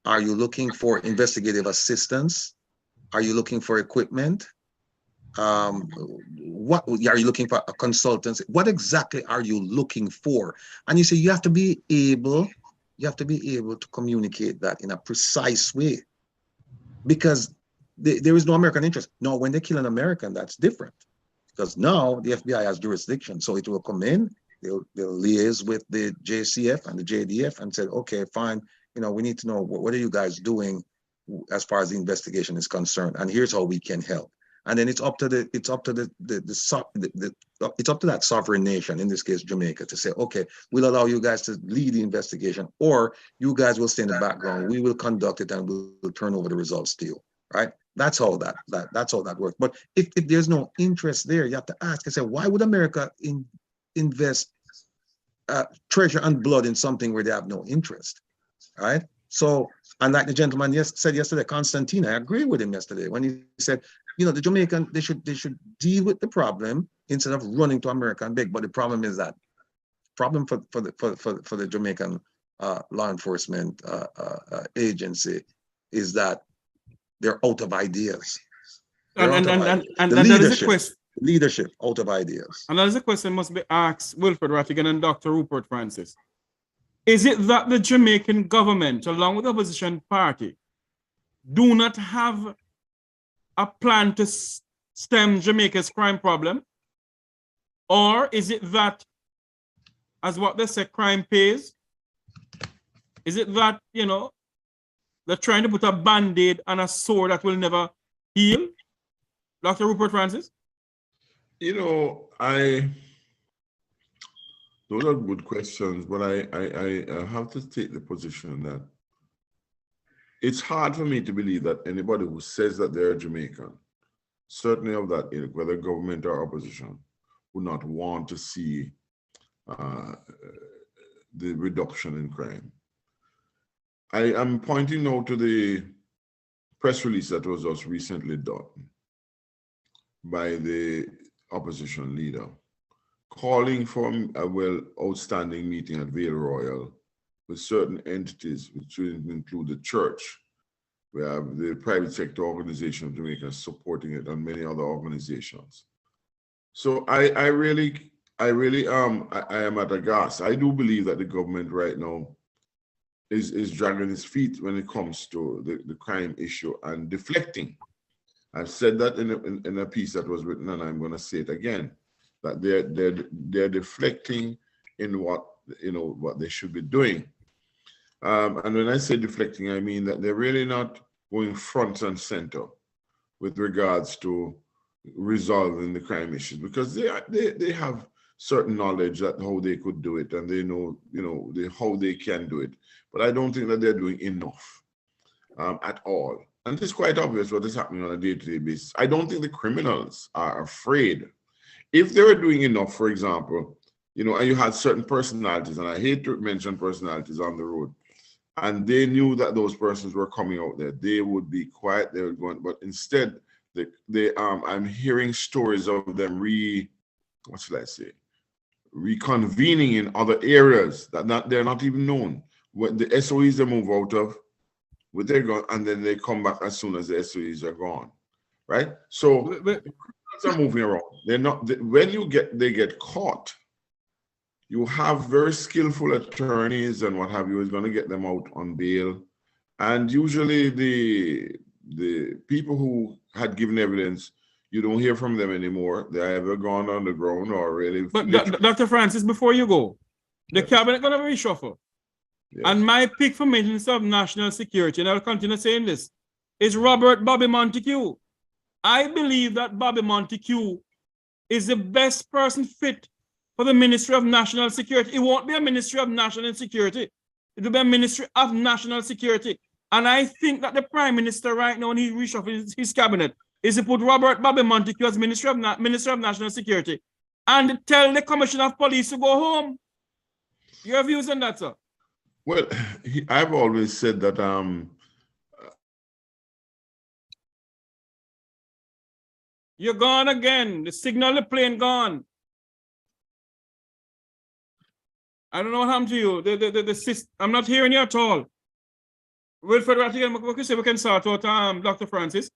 [SPEAKER 4] Are you looking for investigative assistance? Are you looking for equipment? What are you looking for? A consultancy? What exactly are you looking for? And you say you have to be able to communicate that in a precise way, because there is no American interest. No, when they kill an American, that's different, because now the FBI has jurisdiction, so it will come in. They'll liaise with the JCF and the JDF and say, okay, fine. We need to know what are you guys doing as far as the investigation is concerned, and here's how we can help. And then it's up to that sovereign nation, in this case Jamaica, to say, okay, we'll allow you guys to lead the investigation, or you guys will stay in the background. We will conduct it and we'll turn over the results to you. Right? That's how that works. But if there's no interest there, you have to ask and say, why would America invest treasure and blood in something where they have no interest? Right? So, and like the gentleman said yesterday, Constantine, I agree with him yesterday when he said, the Jamaican, they should deal with the problem instead of running to America and beg. But the problem is that for the Jamaican law enforcement agency is that they're out of ideas. Leadership out of ideas.
[SPEAKER 11] And that is a question must be asked Wilfred Rattigan and Dr. Rupert Francis. Is it that the Jamaican government, along with the opposition party, do not have a plan to stem Jamaica's crime problem? Or is it that, as what they say, crime pays? Is it that, they're trying to put a band-aid on a sore that will never heal? Dr. Rupert Francis?
[SPEAKER 5] Those are good questions, but I have to take the position that it's hard for me to believe that anybody who says that they're Jamaican, certainly of that ilk, whether government or opposition, would not want to see the reduction in crime. I am pointing now to the press release that was just recently done by the opposition leader, calling for a outstanding meeting at Vale Royal with certain entities, which will include the church. We have the private sector organization of Jamaica supporting it, and many other organizations. So I am at a gas. I do believe that the government right now is dragging its feet when it comes to the crime issue and deflecting. I've said that in a piece that was written, and I'm going to say it again, that they're deflecting in what they should be doing. And when I say deflecting, I mean that they're really not going front and center with regards to resolving the crime issues, because they have certain knowledge that how they could do it, and they know how they can do it. But I don't think that they're doing enough at all. And it's quite obvious what is happening on a day-to-day basis. I don't think the criminals are afraid. If they were doing enough, for example, and you had certain personalities, and I hate to mention personalities on the road, and they knew that those persons were coming out there, they would be quiet, they would go on. But instead, I'm hearing stories of them reconvening in other areas that they're not even known. When the SOEs they move out of, with their gun, and then they come back as soon as the SOEs are gone, right? So the criminals are moving around. They're not. When they get caught, you have very skillful attorneys and what have you is going to get them out on bail, and usually the people who had given evidence You don't hear from them anymore. They either gone underground or really.
[SPEAKER 11] But Dr. Francis, before you go, the cabinet gonna reshuffle.
[SPEAKER 5] Yes.
[SPEAKER 11] And my pick for maintenance of national security, and I'll continue saying this, is Robert Bobby Montague. I believe that Bobby Montague is the best person fit for the Ministry of National Security. It won't be a Ministry of National Security. It will be a Ministry of National Security. And I think that the Prime Minister right now, when he reshuffles his cabinet, is to put Robert Bobby Montague as Minister of National Security and tell the Commissioner of Police to go home. Your views on that, sir?
[SPEAKER 5] Well, I've always said that
[SPEAKER 11] you're gone again. The signal, the plane gone. I don't know what happened to you. I'm not hearing you at all. Wilfred Rattigan, what can you say? We can start with Dr. Francis.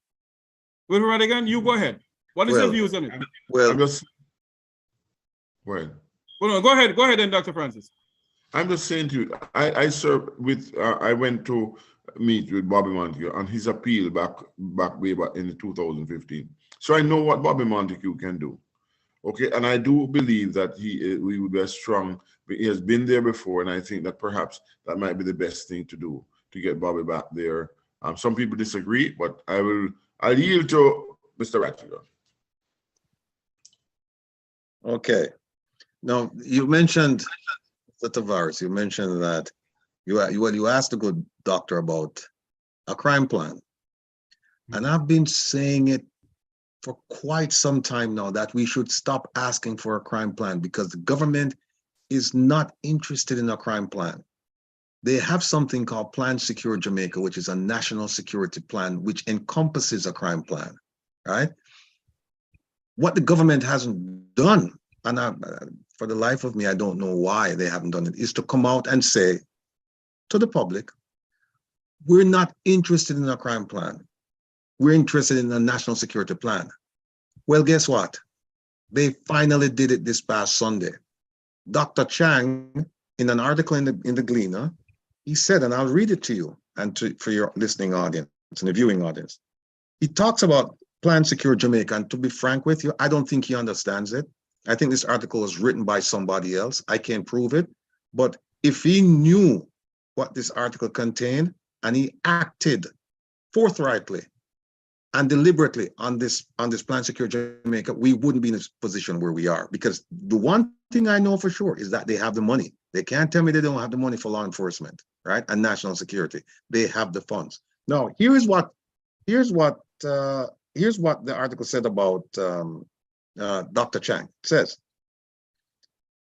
[SPEAKER 11] Wilfred Rattigan, you go ahead. What is your views on it?
[SPEAKER 4] Well,
[SPEAKER 5] go ahead. Go ahead then, Dr. Francis. I'm just saying to you, I served with, I went to meet with Bobby Montague on his appeal back way back in 2015. So I know what Bobby Montague can do. Okay, and I do believe that he would be strong. He has been there before, and I think that perhaps that might be the best thing to do to get Bobby back there. Some people disagree, but I'll yield to Mr. Rattigan.
[SPEAKER 4] okay. Now you mentioned Tavares. You mentioned that you asked a good doctor about a crime plan, and I've been saying it for quite some time now that we should stop asking for a crime plan because the government is not interested in a crime plan. They have something called Plan Secure Jamaica, which is a national security plan, which encompasses a crime plan, right? What the government hasn't done, and for the life of me, I don't know why they haven't done it, is to come out and say to the public, we're not interested in a crime plan. We're interested in a national security plan. Well, guess what? They finally did it this past Sunday. Dr. Chang, in an article in the Gleaner, he said, and I'll read it to you and for your listening audience and the viewing audience. He talks about Plan Secure Jamaica, and to be frank with you, I don't think he understands it. I think this article was written by somebody else. I can't prove it, but if he knew what this article contained and he acted forthrightly and deliberately on this Plan Secure Jamaica, we wouldn't be in this position where we are. Because the one thing I know for sure is that they have the money. They can't tell me they don't have the money for law enforcement, right? And national security. They have the funds. Now, here's what the article said about Dr. Chang. It says,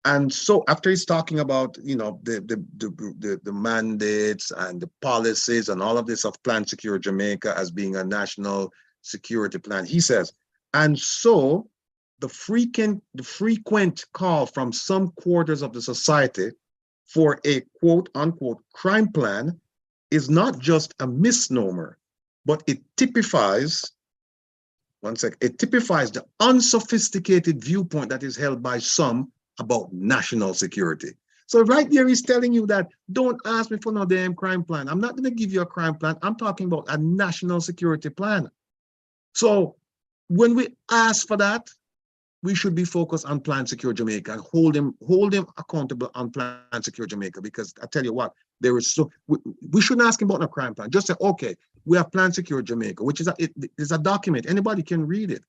[SPEAKER 4] and so after he's talking about, you know, the mandates and the policies and all of this of Plan Secure Jamaica as being a national security plan, he says, and so the frequent call from some quarters of the society for a quote unquote crime plan is not just a misnomer, but it typifies, it typifies the unsophisticated viewpoint that is held by some about national security. So right there, he's telling you that don't ask me for no damn crime plan. I'm not going to give you a crime plan. I'm talking about a national security plan. So when we ask for that, we should be focused on Plan Secure Jamaica and hold them accountable on Plan Secure Jamaica, because I tell you what, there is we shouldn't ask him about a crime plan. Just say, okay, we have Plan Secure Jamaica, which is a document. Anybody can read it.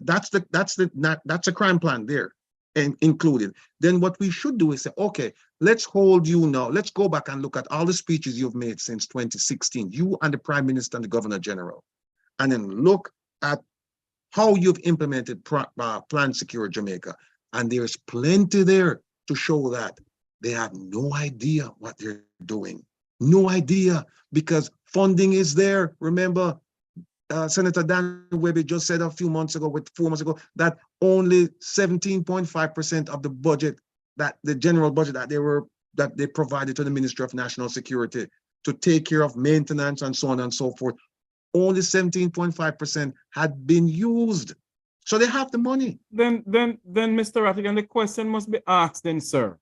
[SPEAKER 4] That's a crime plan there and included. Then what we should do is say, okay, let's hold you now. Let's go back and look at all the speeches you've made since 2016, you and the Prime Minister and the Governor General, and then look at how you've implemented Plan Secure Jamaica. And there's plenty there to show that they have no idea what they're doing. No idea, because funding is there. Remember, Senator Dan Webby just said 4 months ago, that only 17.5% of the budget, that the general budget that they provided to the Ministry of National Security to take care of maintenance and so on and so forth, only 17.5% had been used. So they have the money.
[SPEAKER 11] Then Mr. Rattigan, the question must be asked then, sir.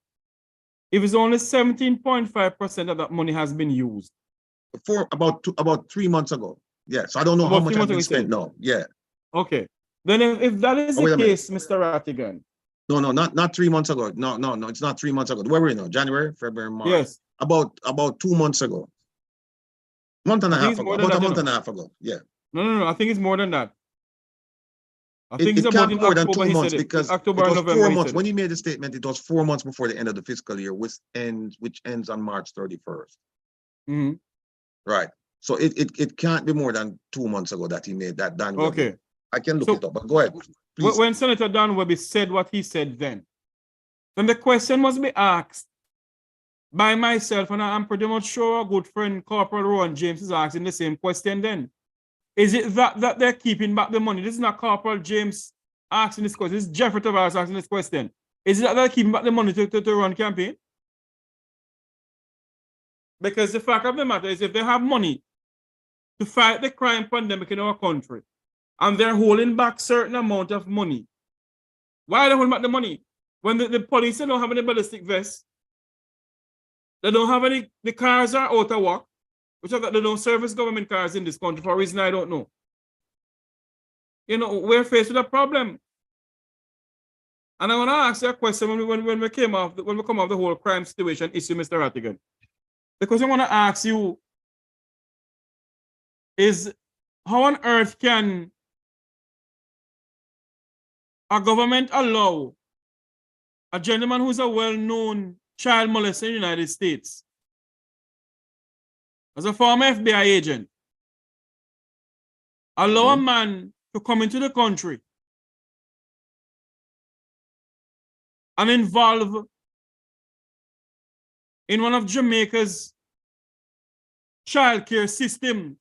[SPEAKER 11] If it's only 17.5% of that money has been used.
[SPEAKER 4] For about 3 months ago. Yeah, so I don't know how much has been spent now. Yeah.
[SPEAKER 11] Okay.
[SPEAKER 3] Then if that is
[SPEAKER 4] wait
[SPEAKER 3] the
[SPEAKER 4] a minute.
[SPEAKER 3] case, Mr. Rattigan.
[SPEAKER 4] No, not 3 months ago. No, it's not 3 months ago. Where were we now? January, February, March.
[SPEAKER 3] Yes.
[SPEAKER 4] About 2 months ago. Month and a half ago. About a month and a half ago. Yeah.
[SPEAKER 3] No. I think it's more than that. I
[SPEAKER 4] It
[SPEAKER 3] think it's about
[SPEAKER 4] can't
[SPEAKER 3] in
[SPEAKER 4] be more than
[SPEAKER 3] October
[SPEAKER 4] 2
[SPEAKER 3] he
[SPEAKER 4] months
[SPEAKER 3] said it.
[SPEAKER 4] because
[SPEAKER 3] October
[SPEAKER 4] it
[SPEAKER 3] and
[SPEAKER 4] was
[SPEAKER 3] November
[SPEAKER 4] 4
[SPEAKER 3] he
[SPEAKER 4] months.
[SPEAKER 3] said
[SPEAKER 4] When
[SPEAKER 3] it.
[SPEAKER 4] he made the statement, it was 4 months before the end of the fiscal year, which ends on March 31st.
[SPEAKER 3] Mm-hmm.
[SPEAKER 4] Right. So it can't be more than 2 months ago that he made that. Dan Webby.
[SPEAKER 3] Okay.
[SPEAKER 4] I can look
[SPEAKER 3] So,
[SPEAKER 4] it up, but go ahead. Please.
[SPEAKER 3] When Senator Dan Webby said what he said then the question must be asked by myself, and I'm pretty much sure our good friend Corporal Rowan James is asking the same question then. Is it that they're keeping back the money? This is not Corporal James asking this question. This is Jeffrey Tavares asking this question. Is it that they're keeping back the money to run campaign? Because the fact of the matter is if they have money to fight the crime pandemic in our country, and they're holding back certain amount of money, why are they holding back the money? When the police don't have any ballistic vests, they don't have any, the cars are out of work, which is that they don't service government cars in this country for a reason I don't know. You know, we're faced with a problem. And I want to ask you a question when we come off the whole crime situation issue, Mr. Rattigan. The question I want to ask you is how on earth can a government allow a gentleman who's a well-known child molester in the United States, as a former FBI agent, allow a man to come into the country and involve in one of Jamaica's child care system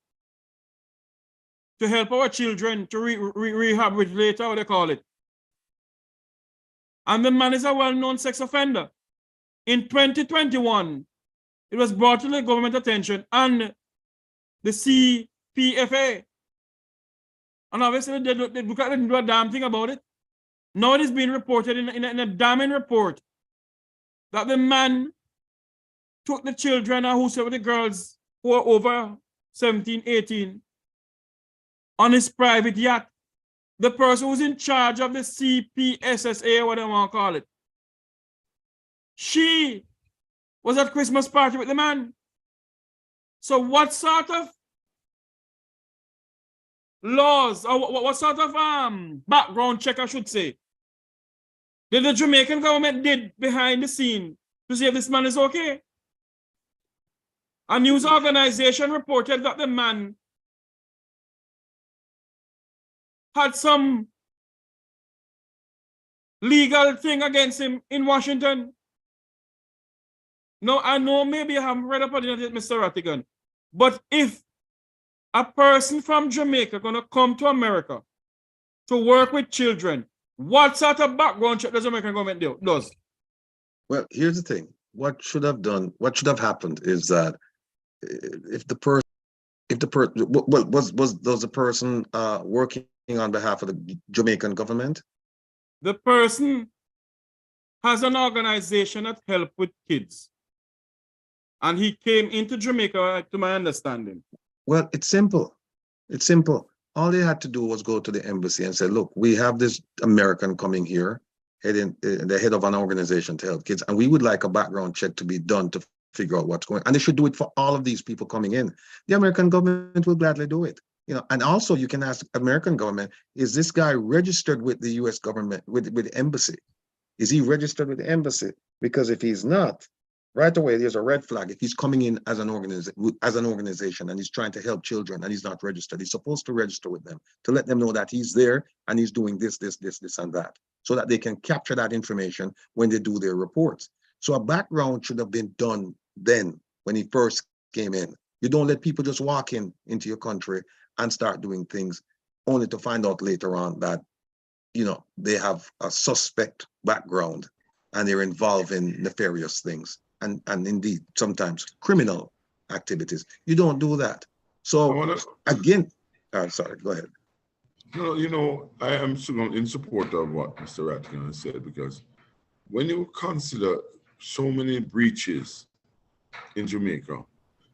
[SPEAKER 3] to help our children to rehabilitate, how they call it. And the man is a well-known sex offender. In 2021, it was brought to the government attention and the CPFA. And obviously they didn't do a damn thing about it. Now it is being reported in a damning report that the man took the children and whosoever the girls who are over 17, 18 on his private yacht. The person who's in charge of the CPSSA, what I want to call it, she was at Christmas party with the man. So what sort of laws or what sort of background check, I should say, did the Jamaican government did behind the scene to see if this man is okay? A news organization reported that the man had some legal thing against him in Washington. No, I know maybe I haven't read up on it, Mr. Rattigan, but if a person from Jamaica gonna come to America to work with children, what sort of background check does the American government do?
[SPEAKER 4] Well, here's the thing. What should have happened is that was the person working on behalf of the Jamaican government?
[SPEAKER 3] The person has an organization that helps with kids. And he came into Jamaica, to my understanding.
[SPEAKER 4] Well, it's simple. It's simple. All they had to do was go to the embassy and say, look, we have this American coming here, the head of an organization to help kids, and we would like a background check to be done to figure out what's going on. And they should do it for all of these people coming in. The American government will gladly do it. You know, and also you can ask the American government, is this guy registered with the US government, with the embassy? Is he registered with the embassy? Because if he's not, right away, there's a red flag. If he's coming in as an organization and he's trying to help children and he's not registered, he's supposed to register with them to let them know that he's there and he's doing this, and that, so that they can capture that information when they do their reports. So a background should have been done then when he first came in. You don't let people just walk into your country and start doing things only to find out later on that, you know, they have a suspect background and they're involved in nefarious things. And indeed, sometimes criminal activities. You don't do that. So again, sorry, go ahead.
[SPEAKER 5] No, you know, I am in support of what Mr. Rattigan said, because when you consider so many breaches in Jamaica,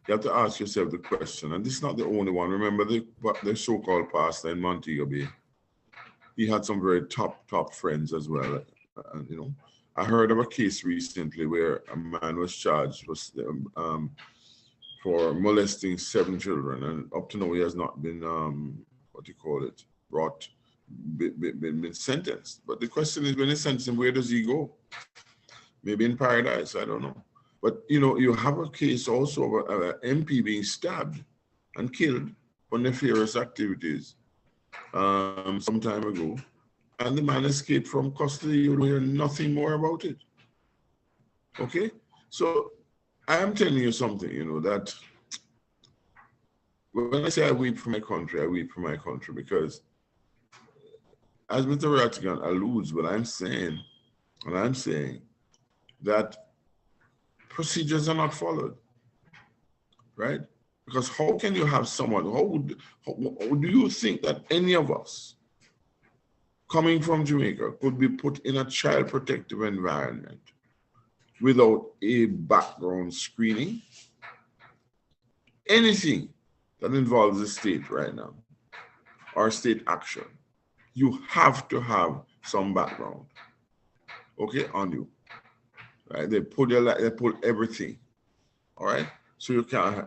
[SPEAKER 5] you have to ask yourself the question, and this is not the only one. Remember the so-called pastor in Montego Bay. he had some very top friends as well. And, you know, I heard of a case recently where a man was charged for molesting 7 children, and up to now he has not been been sentenced. But the question is, when he's sentenced, where does he go? Maybe in paradise, I don't know. But you know, you have a case also of an MP being stabbed and killed for nefarious activities some time ago, and the man escaped from custody. You will hear nothing more about it. Okay, so I am telling you something, you know, that when I say I weep for my country, I weep for my country because, as Mr. Rattigan alludes, what I'm saying, that procedures are not followed, right? Because how can you have someone, how do you think that any of us coming from Jamaica could be put in a child protective environment without a background screening? Anything that involves the state right now or state action, you have to have some background, okay, on you, right? They pull everything, all right? So you can't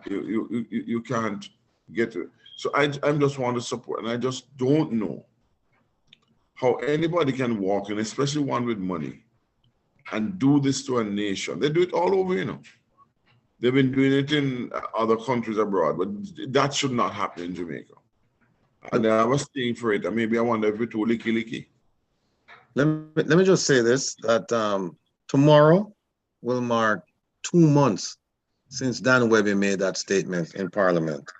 [SPEAKER 5] get it. So I just want to support, and I just don't know how anybody can walk in, especially one with money, and do this to a nation. They do it all over, you know. They've been doing it in other countries abroad, but that should not happen in Jamaica. And I was staying for it, and maybe I wonder if it's too licky.
[SPEAKER 4] Let me just say this, that tomorrow will mark 2 months since Dan Webby made that statement in Parliament.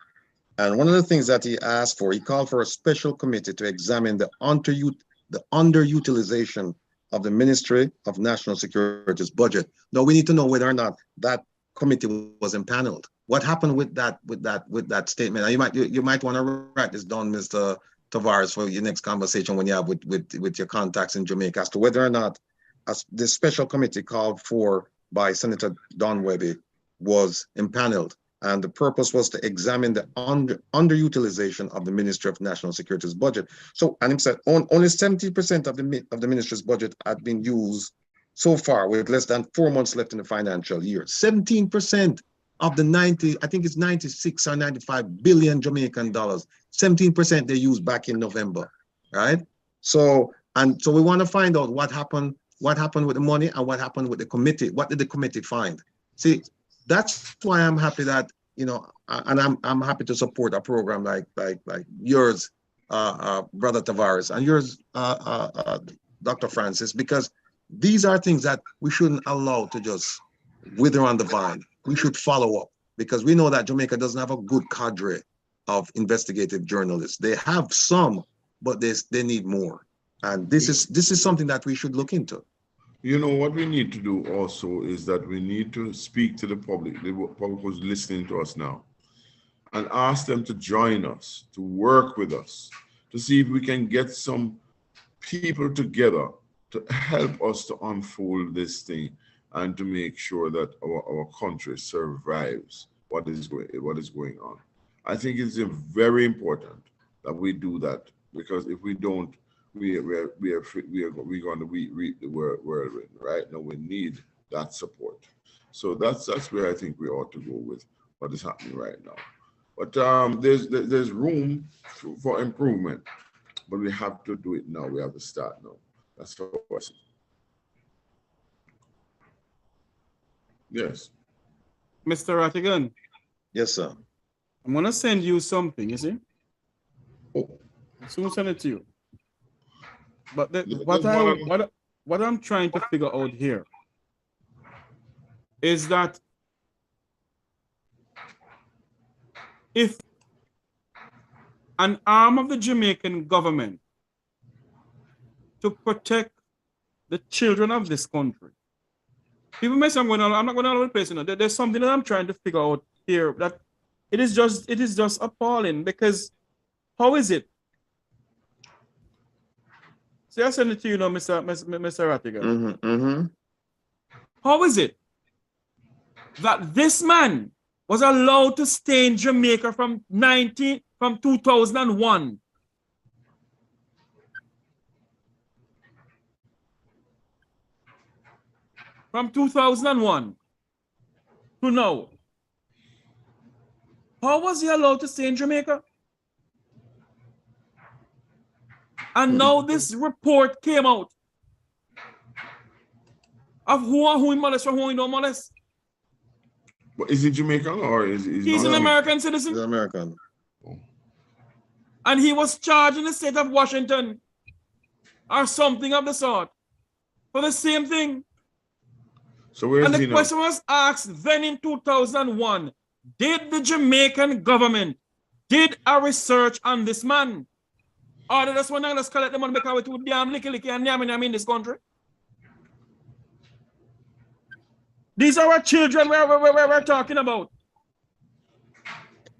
[SPEAKER 4] And one of the things that he asked for, he called for a special committee to examine the underutilization of the Ministry of National Security's budget. Now we need to know whether or not that committee was impaneled. What happened with that statement? And you might want to write this down, Mr. Tavares, for your next conversation when you have with your contacts in Jamaica, as to whether or not this special committee called for by Senator Don Webby was impaneled. And the purpose was to examine the underutilization of the Ministry of National Security's budget. So, and he said only 70% of the ministry's budget had been used so far, with less than 4 months left in the financial year. 17% of the 90, I think it's 96 or 95 billion Jamaican dollars. 17% they used back in November, right? So we want to find out what happened with the money and what happened with the committee. What did the committee find? See, that's why I'm happy that, you know, and I'm happy to support a program like yours, Brother Tavares, and yours, Dr. Francis, because these are things that we shouldn't allow to just wither on the vine. We should follow up, because we know that Jamaica doesn't have a good cadre of investigative journalists. They have some, but they need more. And this is something that we should look into.
[SPEAKER 5] You know, what we need to do also is that we need to speak to the public who's listening to us now, and ask them to join us, to work with us, to see if we can get some people together to help us to unfold this thing and to make sure that our country survives what is going on. I think it's very important that we do that, because if we don't, we are going to reap the whirlwind, right? Now we need that support. So that's where I think we ought to go with what is happening right now. But there's room for improvement, but we have to do it now. We have to start now. That's how I see. Yes.
[SPEAKER 3] Mr. Rattigan.
[SPEAKER 4] Yes, sir.
[SPEAKER 3] I'm gonna send you something, you see?
[SPEAKER 5] Oh.
[SPEAKER 3] I'll soon send it to you. But what I'm trying to figure out here is that if an arm of the Jamaican government to protect the children of this country, people may say I'm not going all over the place, you know. There's something that I'm trying to figure out here, that it is just appalling, because how is it? See, I send it to you now, Mr. Rattigan. How is it that this man was allowed to stay in Jamaica from 2001
[SPEAKER 11] from 2001 to now, how was he allowed to stay in Jamaica? And now this report came out of who he molest or who he don't molest.
[SPEAKER 5] But is he Jamaican or is
[SPEAKER 11] he's an American citizen?
[SPEAKER 4] He's American.
[SPEAKER 11] And he was charged in the state of Washington or something of the sort for the same thing.
[SPEAKER 5] So where is
[SPEAKER 11] and
[SPEAKER 5] he
[SPEAKER 11] the
[SPEAKER 5] now?
[SPEAKER 11] question was asked then in 2001, did the Jamaican government did a research on this man? Or they just want to collect the money because we too damn licky and yammy in this country? These are our children we're talking about.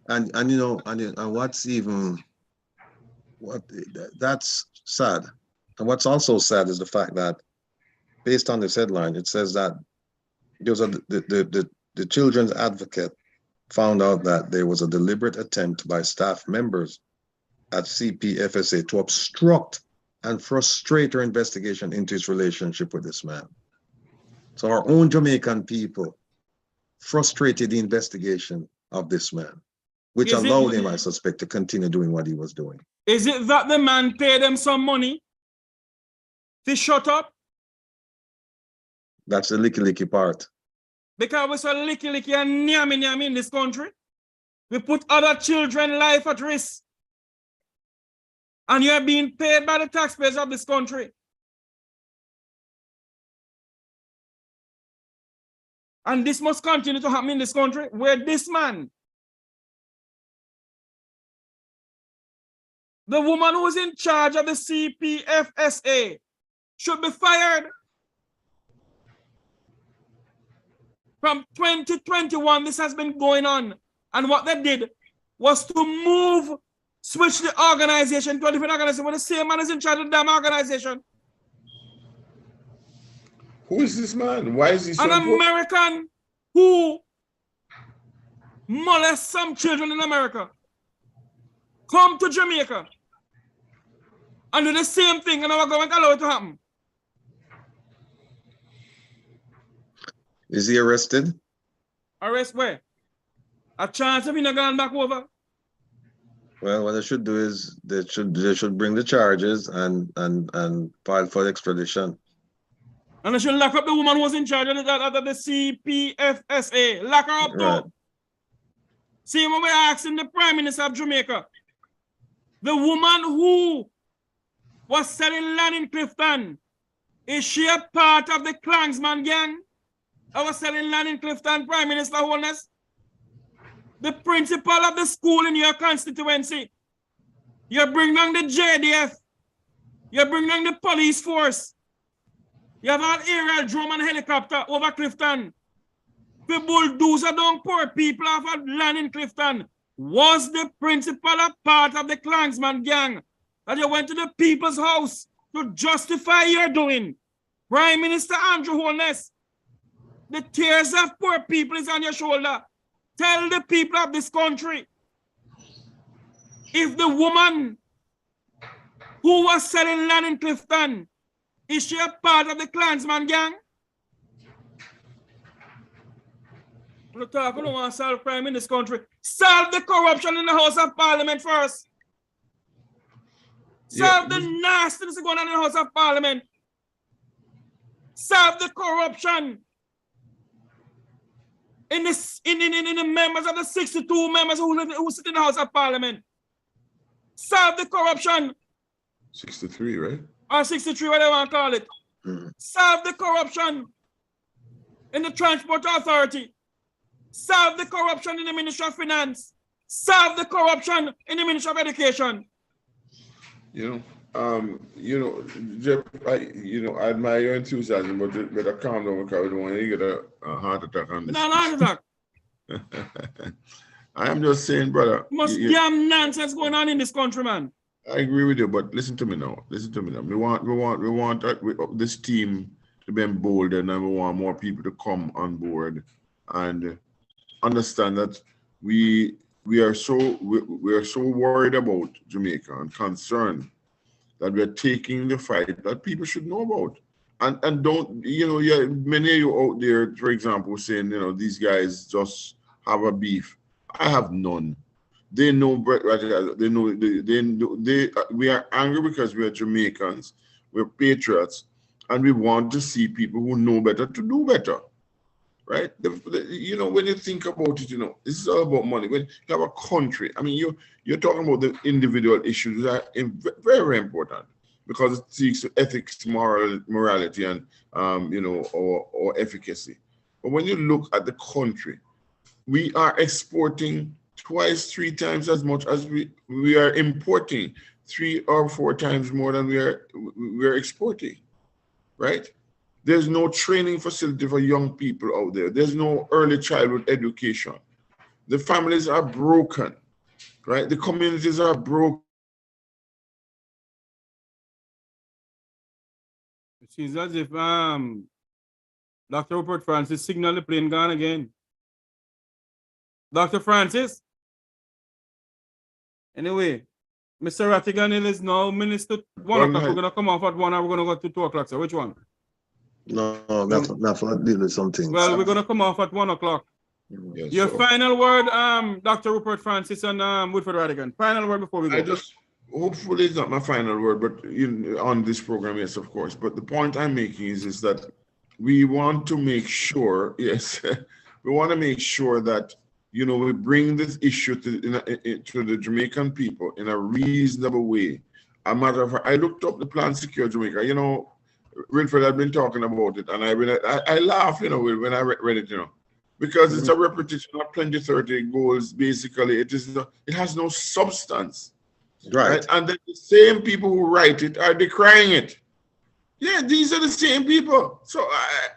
[SPEAKER 4] And you know, and what's even that's sad. And what's also sad is the fact that based on this headline, it says that there was the children's advocate found out that there was a deliberate attempt by staff members at CPFSA to obstruct and frustrate her investigation into his relationship with this man. So our own Jamaican people frustrated the investigation of this man, which allowed him, I suspect, to continue doing what he was doing.
[SPEAKER 11] Is it that the man paid them some money to shut up?
[SPEAKER 4] That's the licky part.
[SPEAKER 11] Because we're so licky and nyami in this country. We put other children's life at risk. And you're being paid by the taxpayers of this country. And this must continue to happen in this country where this man, the woman who is in charge of the CPFSA, should be fired. From 2021, this has been going on. And what they did was to switch the organization to a different organization where the same man is in charge of the damn organization.
[SPEAKER 5] Who is this man? Why is he so
[SPEAKER 11] an American who molests some children in America come to Jamaica and do the same thing and our government allow it to happen.
[SPEAKER 4] Is he arrested?
[SPEAKER 11] Arrest where? A chance of him not going back over?
[SPEAKER 4] Well, what they should do is they should bring the charges and file for extradition.
[SPEAKER 11] And they should lock up the woman who was in charge of the CPFSA. Lock her up
[SPEAKER 4] Right.
[SPEAKER 11] too. See, when we're asking the Prime Minister of Jamaica, the woman who was selling land in Clifton, is she a part of the Klansman gang? I was selling land in Clifton, Prime Minister Holness. The principal of the school in your constituency. You bring down the JDF. You bring down the police force. You have an aerial drone and helicopter over Clifton. The bulldozer down poor people of land in Clifton. Was the principal a part of the Klansman gang that you went to the people's house to justify your doing? Prime Minister Andrew Holness, the tears of poor people is on your shoulder. Tell the people of this country, if the woman who was selling land in Clifton, is she a part of the Klansman gang? We don't want to solve crime in this country. Solve the corruption in the House of Parliament first. Solve the nastiness going on in the House of Parliament. Solve the corruption in the members of the 62 members who sit in the House of Parliament. Solve the corruption.
[SPEAKER 5] 63, right?
[SPEAKER 11] Or 63, whatever you want to call it. Solve the corruption in the Transport Authority. Solve the corruption in the Ministry of Finance. Solve the corruption in the Ministry of Education.
[SPEAKER 5] Jeff, I admire your enthusiasm, but you better calm down because we don't want you to get a heart attack on this.
[SPEAKER 11] No heart attack.
[SPEAKER 5] I am just saying, brother.
[SPEAKER 11] Damn nonsense going on in this country, man.
[SPEAKER 5] I agree with you, but listen to me now. We want this team to be emboldened, and we want more people to come on board and understand that we are so worried about Jamaica and concerned that we are taking the fight that people should know about. And don't, yeah, many of you out there, for example, saying, these guys just have a beef. I have none. They know, they know, we are angry because we are Jamaicans, we're patriots, and we want to see people who know better to do better, right? When you think about it, this is all about money. When you have a country, I mean, you're talking about the individual issues that are very, very important, because it seeks ethics, morality, and or efficacy. But when you look at the country, we are exporting twice, 3 times as much as we are importing, 3 or 4 times more than we are exporting, right? There's no training facility for young people out there. There's no early childhood education. The families are broken, right? The communities are broken.
[SPEAKER 11] It seems as if Dr. Rupert Francis signal the plane gone again. Dr. Francis? Anyway, Mr. Rattigan is now minister 1 o'clock. We're going to come off at 1 and we're going to go to 2 o'clock. So which one?
[SPEAKER 4] No, not for deal with something.
[SPEAKER 11] Well, we're going to come off at 1 o'clock.
[SPEAKER 5] Yes,
[SPEAKER 11] Your final word, Dr. Rupert Francis and Wilfred Rattigan. Final word before we go.
[SPEAKER 5] Hopefully it's not my final word, but on this program, yes, of course. But the point I'm making is that we want to make sure, yes, we want to make sure that, we bring this issue to the Jamaican people in a reasonable way. A matter of fact, I looked up the Plan Secure Jamaica. Wilfred had been talking about it, and I laugh, when I read it, because it's a repetition of 2030 goals. Basically, it has no substance.
[SPEAKER 4] Right.
[SPEAKER 5] And then the same people who write it are decrying it. Yeah, these are the same people. So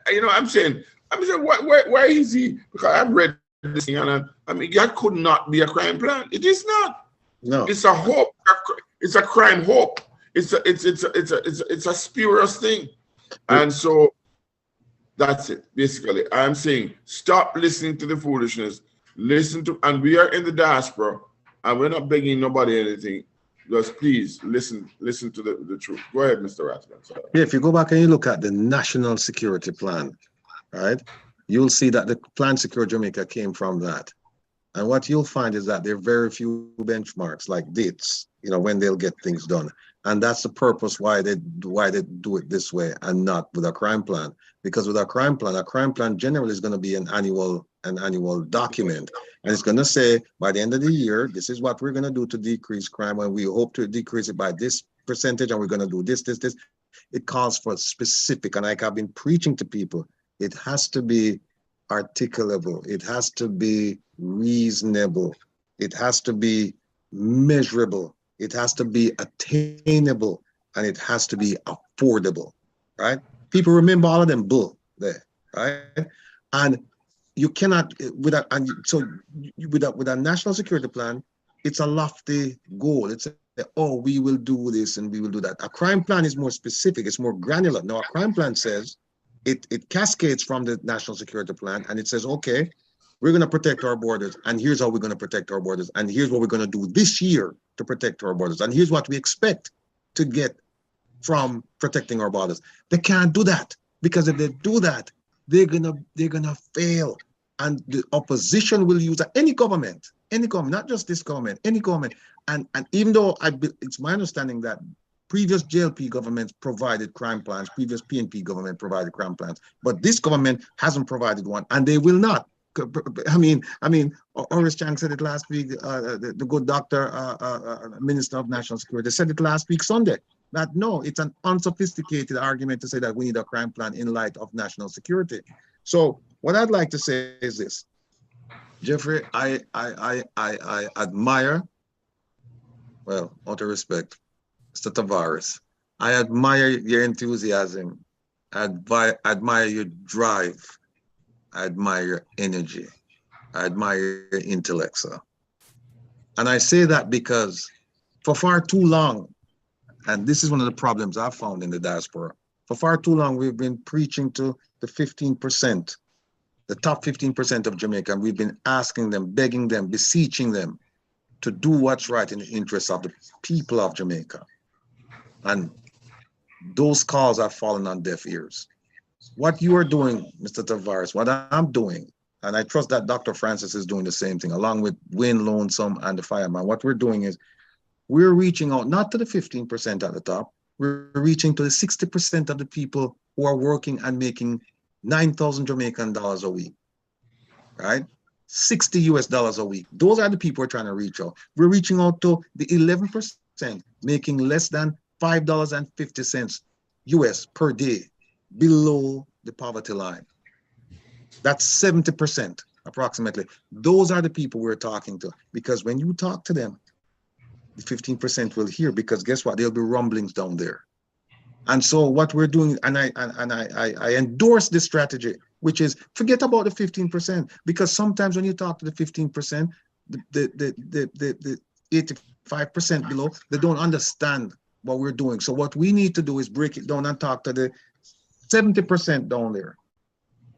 [SPEAKER 5] I'm saying, why is he? Because I've read this thing, and that could not be a crime plan. It is not.
[SPEAKER 4] No.
[SPEAKER 5] It's a hope. It's a crime hope. It's a spurious thing. And so that's it. Basically, I'm saying stop listening to the foolishness. And we are in the diaspora, and we're not begging nobody anything. Just please listen to the truth. Go ahead, Mr. Rattigan.
[SPEAKER 4] Yeah, if you go back and you look at the National Security Plan, right, you'll see that the Plan Secure Jamaica came from that. And what you'll find is that there are very few benchmarks, like dates, when they'll get things done. And that's the purpose why they do it this way and not with a crime plan. Because with a crime plan generally is going to be an annual document. And it's going to say, by the end of the year, this is what we're going to do to decrease crime, and we hope to decrease it by this percentage, and we're going to do this. It calls for specific, and like I've been preaching to people, it has to be articulable. It has to be reasonable. It has to be measurable. It has to be attainable, and it has to be affordable, right? People remember all of them bull there, right? And you cannot, with a national security plan, it's a lofty goal. It's we will do this and we will do that. A crime plan is more specific. It's more granular. Now, a crime plan says, it cascades from the national security plan, and it says, okay, we're going to protect our borders, and here's how we're going to protect our borders, and here's what we're going to do this year to protect our borders, and here's what we expect to get from protecting our borders. They can't do that, because if they do that, they're gonna fail, and the opposition will use any government, not just this government, any government, and even though it's my understanding that previous JLP governments provided crime plans, previous PNP government provided crime plans, but this government hasn't provided one, and they will not. I mean, Oris Chang said it last week. The good doctor, Minister of National Security, said it last week Sunday. That no, it's an unsophisticated argument to say that we need a crime plan in light of national security. So what I'd like to say is this, Jeffrey, I admire, well, out of respect, Mr. Tavares, I admire your enthusiasm. I admire your drive. I admire your energy. I admire your intellect, sir. And I say that because for far too long, and this is one of the problems I've found in the diaspora, for far too long, we've been preaching to the 15%, the top 15% of Jamaica, and we've been asking them, begging them, beseeching them to do what's right in the interests of the people of Jamaica. And those calls are falling on deaf ears. What you are doing, Mr. Tavares, what I'm doing, and I trust that Dr. Francis is doing the same thing, along with Wayne Lonesome and the fireman. What we're doing is we're reaching out not to the 15% at the top, we're reaching to the 60% of the people who are working and making 9,000 Jamaican dollars a week, right? 60 US dollars a week. Those are the people we're trying to reach out. We're reaching out to the 11% making less than $5.50 US per day below the poverty line. That's 70% approximately. Those are the people we're talking to, because when you talk to them, the 15% will hear, because guess what? There'll be rumblings down there. And so what we're doing, and I endorse this strategy, which is forget about the 15%, because sometimes when you talk to the 15%, the 85% below, they don't understand what we're doing. So what we need to do is break it down and talk to the 70% down there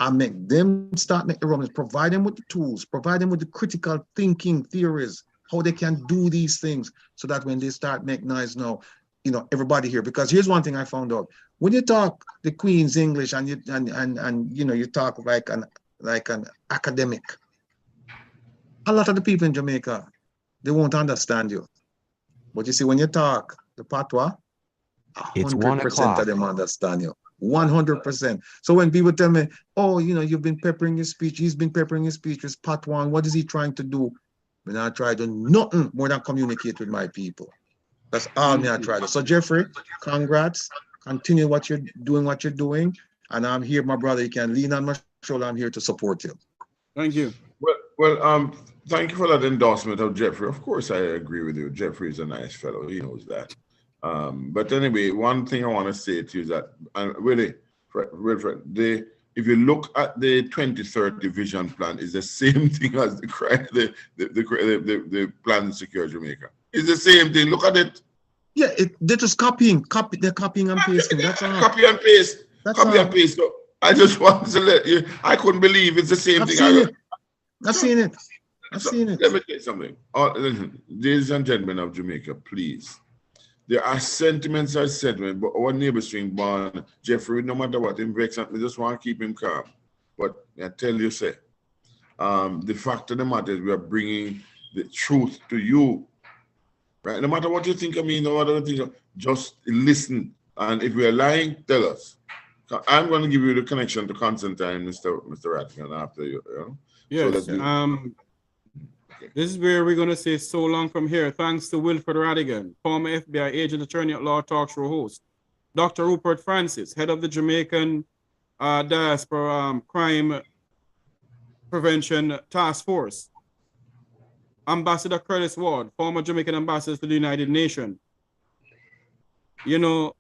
[SPEAKER 4] and make them start making the rumblings, provide them with the tools, provide them with the critical thinking theories, how they can do these things, so that when they start making noise now, you know, everybody here. Because here's one thing I found out: when you talk the Queen's English and you you know, you talk like an academic, a lot of the people in Jamaica, they won't understand you. But you see, when you talk the patois, 100% of them understand you. 100%. So when people tell me, oh, you know, you've been peppering his speech, he's been peppering his speech with patois, and what is he trying to do? When I try to do nothing more than communicate with my people. That's all me I try to. So Jeffrey, congrats. Continue what you're doing. And I'm here, my brother. You can lean on my shoulder. I'm here to support you.
[SPEAKER 3] Thank you.
[SPEAKER 5] Well, thank you for that endorsement of Jeffrey. Of course, I agree with you. Jeffrey is a nice fellow. He knows that. But anyway, one thing I want to say to you is that really, Wilfred, if you look at the 2030 vision plan, is the same thing as the plan to secure Jamaica. It's the same thing. Look at it.
[SPEAKER 4] Yeah, they're just copying and pasting. That's all.
[SPEAKER 5] Copy and paste.
[SPEAKER 4] That's
[SPEAKER 5] copy
[SPEAKER 4] all.
[SPEAKER 5] And paste. So I just wanted to let you. I couldn't believe it's the same thing.
[SPEAKER 4] I've seen it.
[SPEAKER 5] Let me tell you something. Listen, ladies and gentlemen of Jamaica, please. There are sentiments, but our neighbor string born, Jeffrey, no matter what, him vex, we just want to keep him calm. But I tell you, say, the fact of the matter is we are bringing the truth to you. Right? No matter what you think of me, no matter what you think, just listen. And if we are lying, tell us. I'm going to give you the connection to Constantine, Mr. Rattigan, after you.
[SPEAKER 3] Yes. So this is where we're going to say so long from here. Thanks to Wilfred Rattigan, former FBI agent, attorney at law, talk show host. Dr. Rupert Francis, head of the Jamaican Diaspora Crime Prevention Task Force. Ambassador Curtis Ward, former Jamaican ambassador to the United Nations. You know,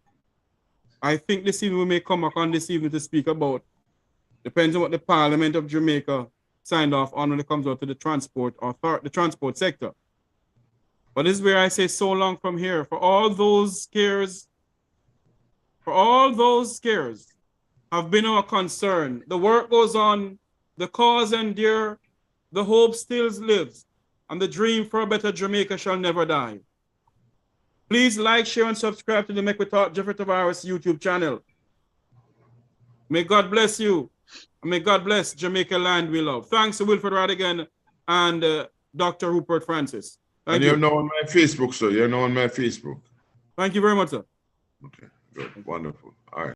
[SPEAKER 3] I think this evening we may come back on this evening to speak about, depends on what the Parliament of Jamaica signed off on when it comes out to the transport sector. But this is where I say so long from here. For all those scares have been our concern. The work goes on, the cause endure, the hope still lives, and the dream for a better Jamaica shall never die. Please like, share, and subscribe to the Make We Talk Jeffrey Tavares YouTube channel. May God bless you. And may God bless Jamaica land we love. Thanks to Wilfred Rattigan and Dr. Rupert Francis. Thank you.
[SPEAKER 5] You're now on my Facebook, sir. You're now on my Facebook.
[SPEAKER 3] Thank you very much, sir.
[SPEAKER 5] Okay, good. Wonderful. All right.